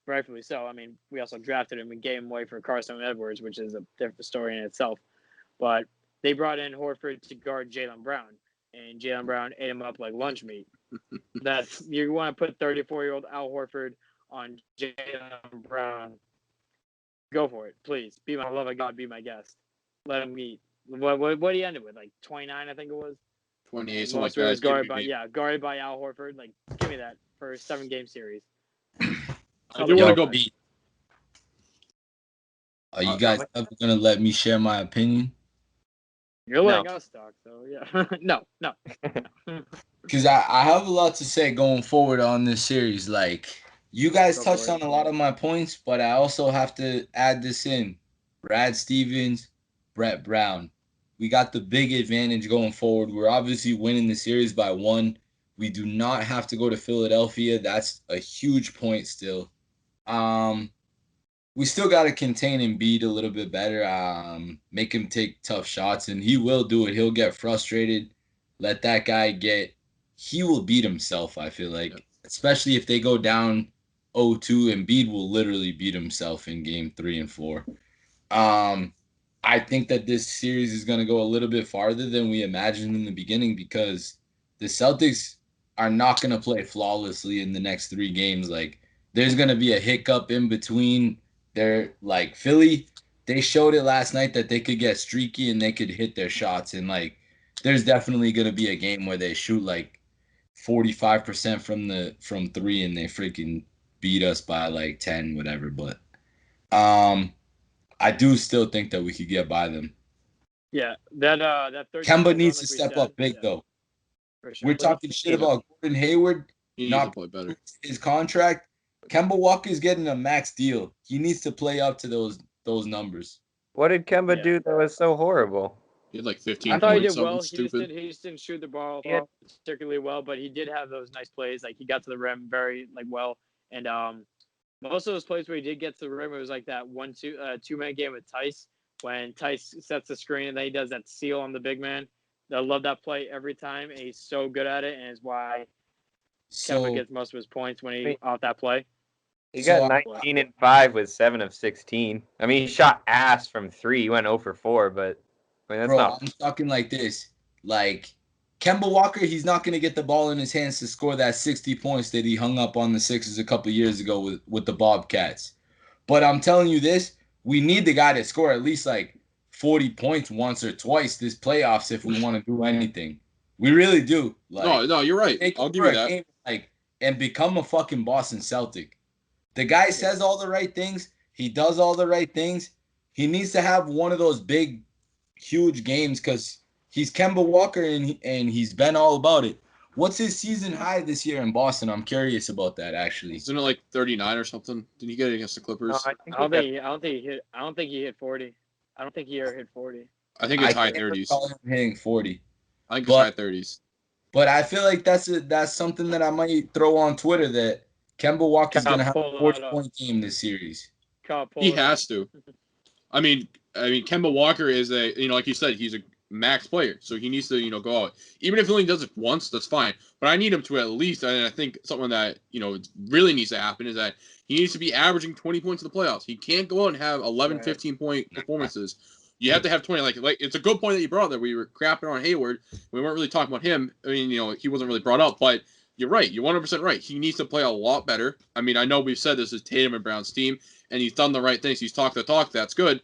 Rightfully so. I mean, we also drafted him and gave him away for Carson Edwards, which is a different story in itself. But they brought in Horford to guard Jaylen Brown, and Jaylen Brown ate him up like lunch meat. You want to put 34-year-old Al Horford on Jaylen Brown. Go for it, please. Be my love of God, be my guest. Let him eat. What he ended with, like 29, I think it was.
28, something like that.
Was guarded by Al Horford. Like, give me that for a 7-game series.
I do want to go
beat. Are you guys ever gonna let me share my opinion?
You're letting us talk, so yeah. No.
Because I have a lot to say going forward on this series. Like, you guys touched on a lot of my points, but I also have to add this in. Brad Stevens, Brett Brown. We got the big advantage going forward. We're obviously winning the series by 1. We do not have to go to Philadelphia. That's a huge point still. We still got to contain Embiid a little bit better, make him take tough shots, and he will do it. He'll get frustrated. Let that guy he will beat himself, I feel like, especially if they go down 0-2. Embiid will literally beat himself in game 3 and 4. I think that this series is going to go a little bit farther than we imagined in the beginning because the Celtics are not going to play flawlessly in the next 3 games. Like, there's going to be a hiccup in between. They're like Philly. They showed it last night that they could get streaky and they could hit their shots. And like, there's definitely going to be a game where they shoot like 45% from 3 and they freaking beat us by like 10, whatever. But I do still think that we could get by them.
Yeah, that
Kemba needs to step up big though. For sure. We're talking shit about Gordon Hayward not
play better.
His contract. Kemba Walker's getting a max deal. He needs to play up to those numbers.
What did Kemba do that was so horrible?
He had like 15
I thought he
points,
did well.
stupid.
He just didn't shoot the ball particularly well, but he did have those nice plays. Like, he got to the rim very well. And most of those plays where he did get to the rim, it was like that 2-minute game with Tice when Tice sets the screen and then he does that seal on the big man. I love that play every time, and he's so good at it, and it's why Kemba gets most of his points when he off that play.
He got 19 and 5 with 7 of 16. I mean, he shot ass from 3. He went 0 for 4, but I mean, that's not.
I'm talking like this. Like, Kemba Walker, he's not going to get the ball in his hands to score that 60 points that he hung up on the Sixers a couple years ago with the Bobcats. But I'm telling you this, we need the guy to score at least like 40 points once or twice this playoffs if we want to do anything. We really do. Like,
no, you're right.
take
I'll give
over
you
a
that.
game, like, and become a fucking Boston Celtic. The guy says all the right things. He does all the right things. He needs to have one of those big, huge games because he's Kemba Walker and he's been all about it. What's his season high this year in Boston? I'm curious about that, actually.
Isn't it like 39 or something? Did he get it against the Clippers?
No,
I don't think he hit 40. I don't think he ever hit 40.
I think it's
I
high
can't
30s.
recall him hitting 40.
I think it's
But-
high 30s.
But I feel like that's something that I might throw on Twitter that Kemba Walker's going to have a 40-point game this series.
He has to. I mean, Kemba Walker is like you said, he's a max player, so he needs to, go out. Even if he only does it once, that's fine. But I need him to at least, and I think something that, really needs to happen is that he needs to be averaging 20 points in the playoffs. He can't go out and have 11, 15-point performances. You have to have 20. Like it's a good point that you brought up that we were crapping on Hayward. We weren't really talking about him. I mean, he wasn't really brought up, but you're right. You're 100% right. He needs to play a lot better. I mean, I know we've said this is Tatum and Brown's team, and he's done the right things. He's talked the talk. That's good.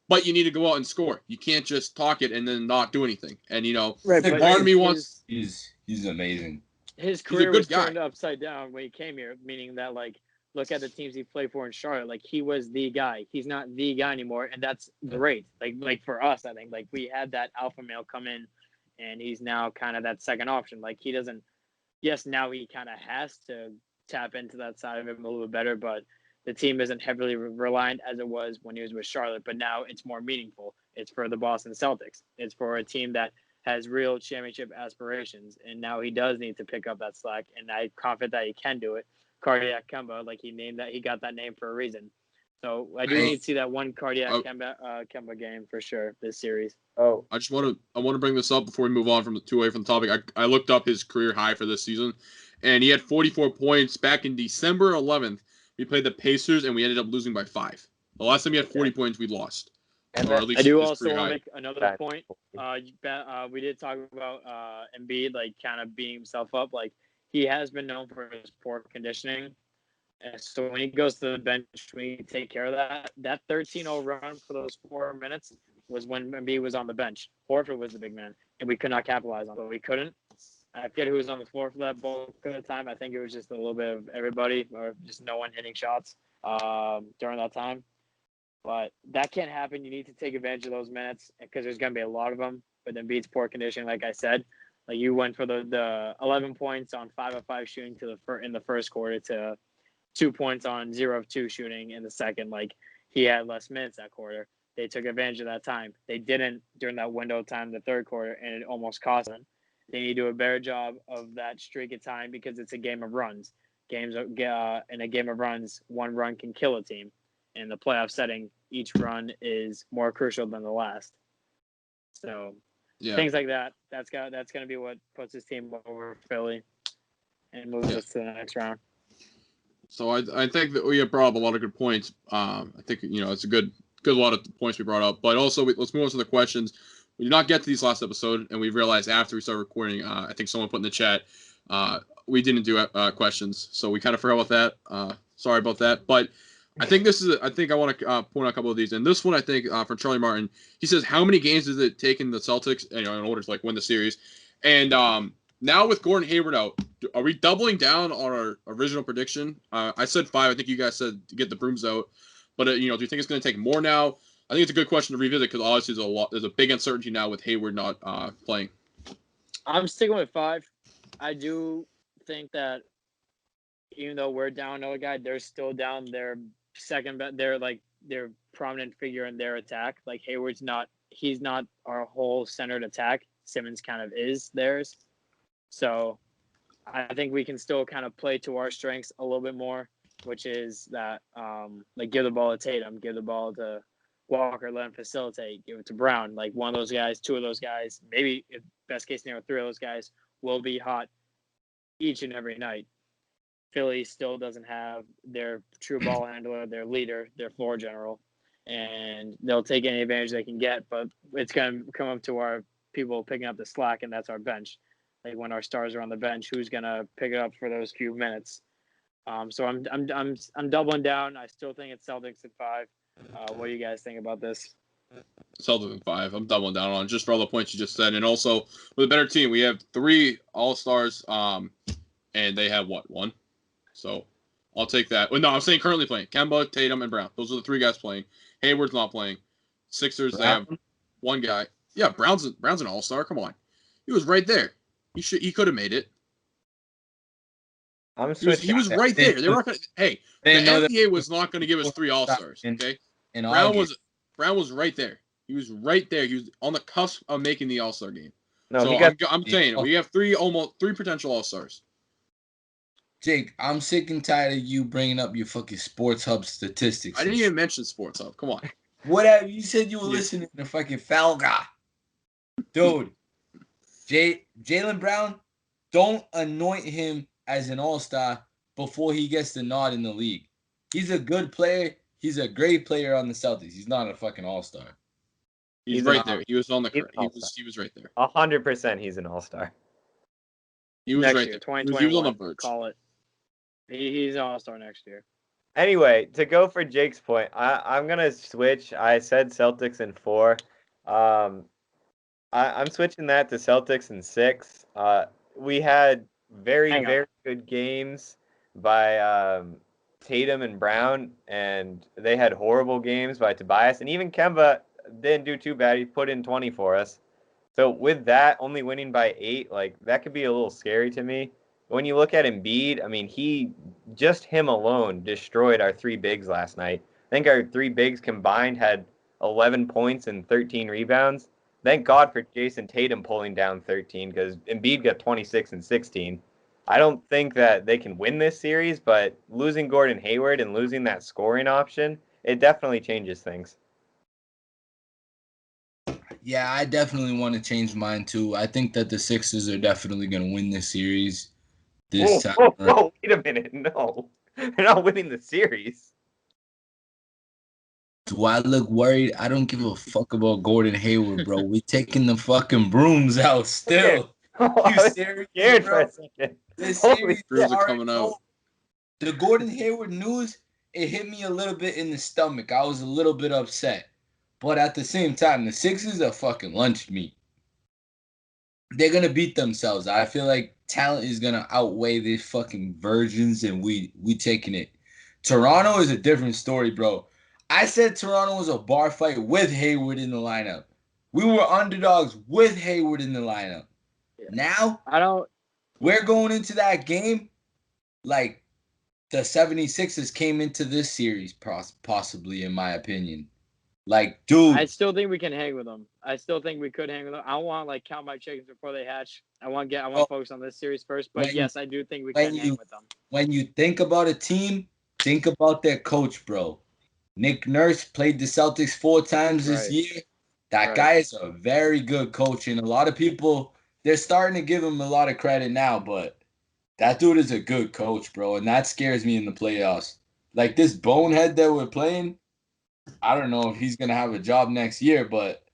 But you need to go out and score. You can't just talk it and then not do anything. And,
right,
part of me wants...
He's amazing.
His career was
guy.
turned upside down when he came here, meaning that, like, look at the teams he played for in Charlotte. Like, he was the guy. He's not the guy anymore, and that's great. Like for us, I think, like, we had that alpha male come in, and he's now kind of that second option. Like, he doesn't – yes, now he kind of has to tap into that side of him a little bit better, but the team isn't heavily reliant as it was when he was with Charlotte, but now it's more meaningful. It's for the Boston Celtics. It's for a team that has real championship aspirations, and now he does need to pick up that slack, and I'm confident that he can do it. Cardiac Kemba, like he got that name for a reason. So I do need to see that one Cardiac Kemba game for sure this series.
Oh,
I want to bring this up before we move on from away from the topic. I looked up his career high for this season, and he had 44 points back in December 11th. We played the Pacers, and we ended up losing by 5. The last time he had 40 points, we lost.
and
Or at least
I do
his
also
career
want to
high.
make another point. We did talk about Embiid, like, kind of beating himself up. Like, he has been known for his poor conditioning. And so when he goes to the bench, we take care of that. That 13-0 run for those 4 minutes was when Embiid was on the bench. Horford was the big man, and we could not capitalize on it. But we couldn't. I forget who was on the floor for that bulk of the time. I think it was just a little bit of everybody, or just no one hitting shots during that time. But that can't happen. You need to take advantage of those minutes because there's going to be a lot of them. But then Embiid's poor conditioning, like I said, like you went for the 11 points on 5 of 5 shooting in the first quarter to 2 points on 0 of 2 shooting in the second. Like, he had less minutes that quarter. They took advantage of that time. They didn't during that window of time, the third quarter, and it almost cost them. They need to do a better job of that streak of time because it's a game of runs. In a game of runs, one run can kill a team. In the playoff setting, each run is more crucial than the last. So things like that. That's going to be what puts his team over Philly and moves us to the next round.
So I think that we have brought up a lot of good points. I think it's a good lot of points we brought up. But also let's move on to the questions. We did not get to these last episode, and we realized after we started recording. I think someone put in the chat we didn't do questions, so we kind of forgot about that. Sorry about that. But I think I want to point out a couple of these. And this one, I think, from Charlie Martin, he says, how many games does it take in the Celtics, in order to win the series? And now with Gordon Hayward out, are we doubling down on our original prediction? I said 5. I think you guys said to get the Brooms out. But do you think it's going to take more now? I think it's a good question to revisit because obviously there's a big uncertainty now with Hayward not playing. I'm
sticking with 5. I do think that even though we're down another guy, they're still down their second. They're their prominent figure in their attack. Like, Hayward's not. He's not our whole centered attack. Simmons kind of is theirs. So I think we can still kind of play to our strengths a little bit more, which is that give the ball to Tatum, give the ball to Walker, let him facilitate, give it to Brown. Like, one of those guys, 2 of those guys, maybe if best case scenario, 3 of those guys will be hot each and every night. Philly still doesn't have their true ball handler, their leader, their floor general, and they'll take any advantage they can get. But it's going to come up to our people picking up the slack, and that's our bench. Like, when our stars are on the bench, who's going to pick it up for those few minutes? So I'm doubling down. I still think it's Celtics at 5. What do you guys think about this?
Celtics in 5. I'm doubling down on just for all the points you just said, and also with a better team, we have 3 All-Stars, and they have what, 1? So I'll take that. Well, no, I'm saying currently playing. Kemba, Tatum, and Brown. Those are the 3 guys playing. Hayward's not playing. Sixers, they have 1 guy. Yeah, Brown's an All-Star. Come on, he was right there. He could have made it. He was right there. They were gonna. Hey, the NBA was not going to give us 3 All-Stars. Okay, Brown was right there. He was right there. He was on the cusp of making the All-Star game. No, so I'm saying we have 3 potential All-Stars.
Jake, I'm sick and tired of you bringing up your fucking Sports Hub statistics.
I didn't even mention Sports Hub. Come on.
Whatever. You said you were listening to fucking Foul Guy. Dude, Jaylen Brown, don't anoint him as an all-star before he gets the nod in the league. He's a good player. He's a great player on the Celtics. He's not a fucking all-star.
He's right there. He was on the he was right there.
100% he's an all-star.
He was right there.
2021,
he was on the verge.
Call it. He's an all-star next year.
Anyway, to go for Jake's point, I'm going to switch. I said Celtics in 4. I'm switching that to Celtics in 6. We had very good games by Tatum and Brown, and they had horrible games by Tobias. And even Kemba didn't do too bad. He put in 20 for us. So with that, only winning by 8, like that could be a little scary to me. When you look at Embiid, I mean, him alone destroyed our 3 bigs last night. I think our 3 bigs combined had 11 points and 13 rebounds. Thank God for Jason Tatum pulling down 13 because Embiid got 26 and 16. I don't think that they can win this series, but losing Gordon Hayward and losing that scoring option, it definitely changes things.
Yeah, I definitely want to change mine too. I think that the Sixers are definitely going to win this series this time.
Whoa, wait a minute. No, they're not winning the series.
Do I look worried? I don't give a fuck about Gordon Hayward, bro. We're taking the fucking brooms out still.
You serious, bro? For a second.
This series
brooms are coming out.
The Gordon Hayward news, it hit me a little bit in the stomach. I was a little bit upset. But at the same time, the Sixers are fucking lunch meat. They're going to beat themselves. I feel like talent is going to outweigh these fucking virgins, and we taking it. Toronto is a different story, bro. I said Toronto was a bar fight with Hayward in the lineup. We were underdogs with Hayward in the lineup. Yeah. Now, we're going into that game like the 76ers came into this series, possibly, in my opinion. Like, dude.
I still think we can hang with them. I still think we could hang with them. I want count my chickens before they hatch. I want to focus on this series first. But yes, I do think we can hang with them.
When you think about a team, think about their coach, bro. Nick Nurse played the Celtics 4 times this year. That guy is a very good coach, and a lot of people, they're starting to give him a lot of credit now, but that dude is a good coach, bro, and that scares me in the playoffs. Like, this bonehead that we're playing, I don't know if he's going to have a job next year, but...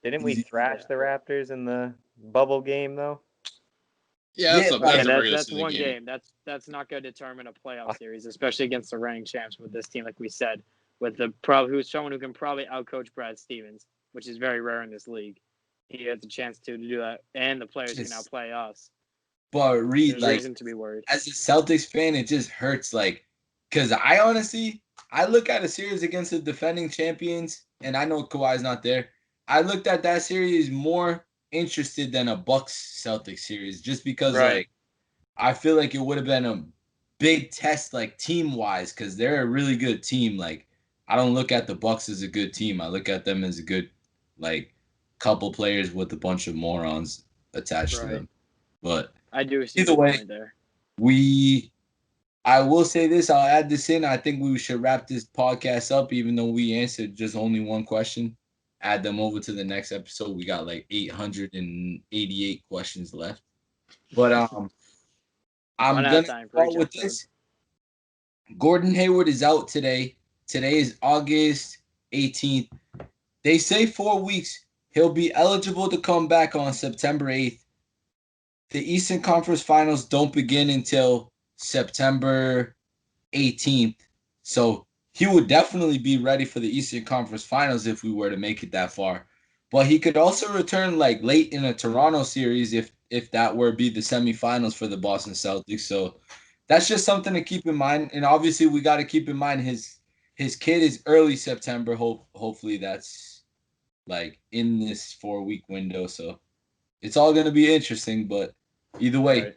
Didn't we thrash the Raptors in the bubble game, though?
Yeah,
that's one game. That's not going to determine a playoff series, especially against the reigning champs with this team, like we said, with who's someone who can probably outcoach Brad Stevens, which is very rare in this league. He has a chance to do that, and the players can outplay us.
But Reid,
there's reason to be worried.
As a Celtics fan, it just hurts, like, because I look at a series against the defending champions, and I know Kawhi's not there. I looked at that series more interested than a Bucks Celtics series, just because like I feel like it would have been a big test, like team wise, because they're a really good team. Like, I don't look at the Bucks as a good team. I look at them as a good, like, couple players with a bunch of morons attached to them. But
I do see
either way,
there.
I will say this. I'll add this in. I think we should wrap this podcast up, even though we answered just only one question. Add them over to the next episode. We got like 888 questions left. But I'm going to start with this. Gordon Hayward is out today. Today is August 18th. They say 4 weeks. He'll be eligible to come back on September 8th. The Eastern Conference Finals don't begin until September 18th. So he would definitely be ready for the Eastern Conference Finals if we were to make it that far. But he could also return like late in a Toronto series if that were to be the semifinals for the Boston Celtics. So that's just something to keep in mind. And obviously we got to keep in mind his kid is early September. Hopefully that's like in this 4-week window. So it's all gonna be interesting. But either way,
Right.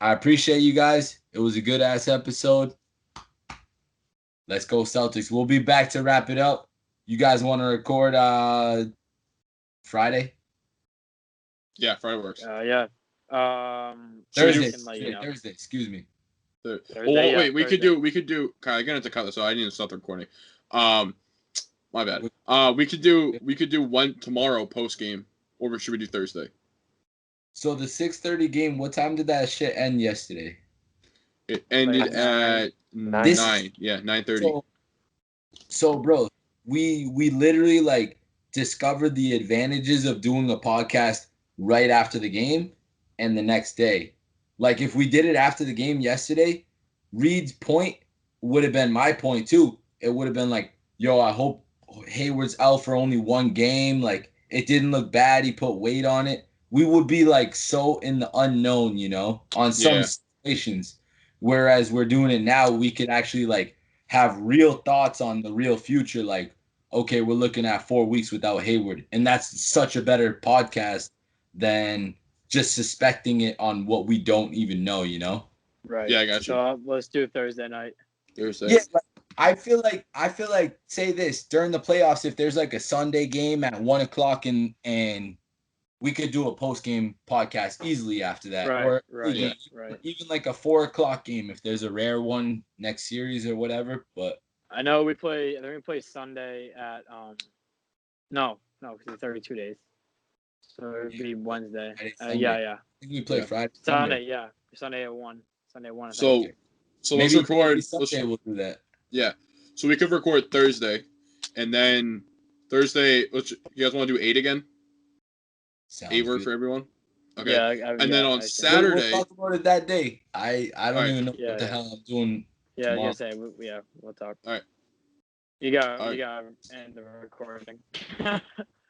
I appreciate you guys. It was a good ass episode. Let's go Celtics. We'll be back to wrap it up. You guys want to record Friday?
Yeah, Friday works.
Yeah.
Thursday.
can let you know.
Thursday. Excuse me.
Thursday,
Oh,
yeah,
wait, we
Thursday.
could do. Kyle, I'm gonna have to cut this, so I need to stop the recording. My bad. We could do one tomorrow post game, or should we do Thursday?
So the 6:30 game. What time did that shit end yesterday?
It ended
Like nine.
at
Nine.
9. Yeah, 9:30.
So bro, we literally like discovered the advantages of doing a podcast right after the game and the next day. Like if we did it after the game yesterday, Reid's point would have been my point too. It would have been like, yo, I hope Hayward's out for only one game. Like it didn't look bad. He put weight on it. We would be like so in the unknown, on some
Yeah.
situations. Whereas we're doing it now, we could actually like have real thoughts on the real future. Like, okay, we're looking at 4 weeks without Hayward. And that's such a better podcast than just suspecting it on what we don't even know,
Right.
Yeah, I got you.
So let's do Thursday night.
Thursday.
Yeah, like, I feel like say this during the playoffs, if there's like a Sunday game at 1:00 and we could do a post game podcast easily after that.
Right,
Or
right,
even,
right.
even like a 4:00 game if there's a rare one next series or whatever. But
I know we play. I think we play Sunday at no, because it's 32 days. So it'd be Wednesday.
Friday, Sunday.
Yeah.
I think we play
Yeah.
Friday.
Sunday, yeah. Sunday at 1. Sunday at 1. I
So
think.
so let's
Maybe
record.
Sunday we'll do that.
Yeah. So we could record Thursday, and then Thursday. You guys want to do 8 again?
Sounds
8 work
good.
for everyone. Okay.
Yeah,
And then on
I think.
Saturday-
We'll talk about it that day. I don't
Alright.
even know
Yeah,
what the
yeah.
hell I'm doing.
Yeah,
tomorrow.
you say we'll talk.
Alright.
You got
Alright.
to end the recording.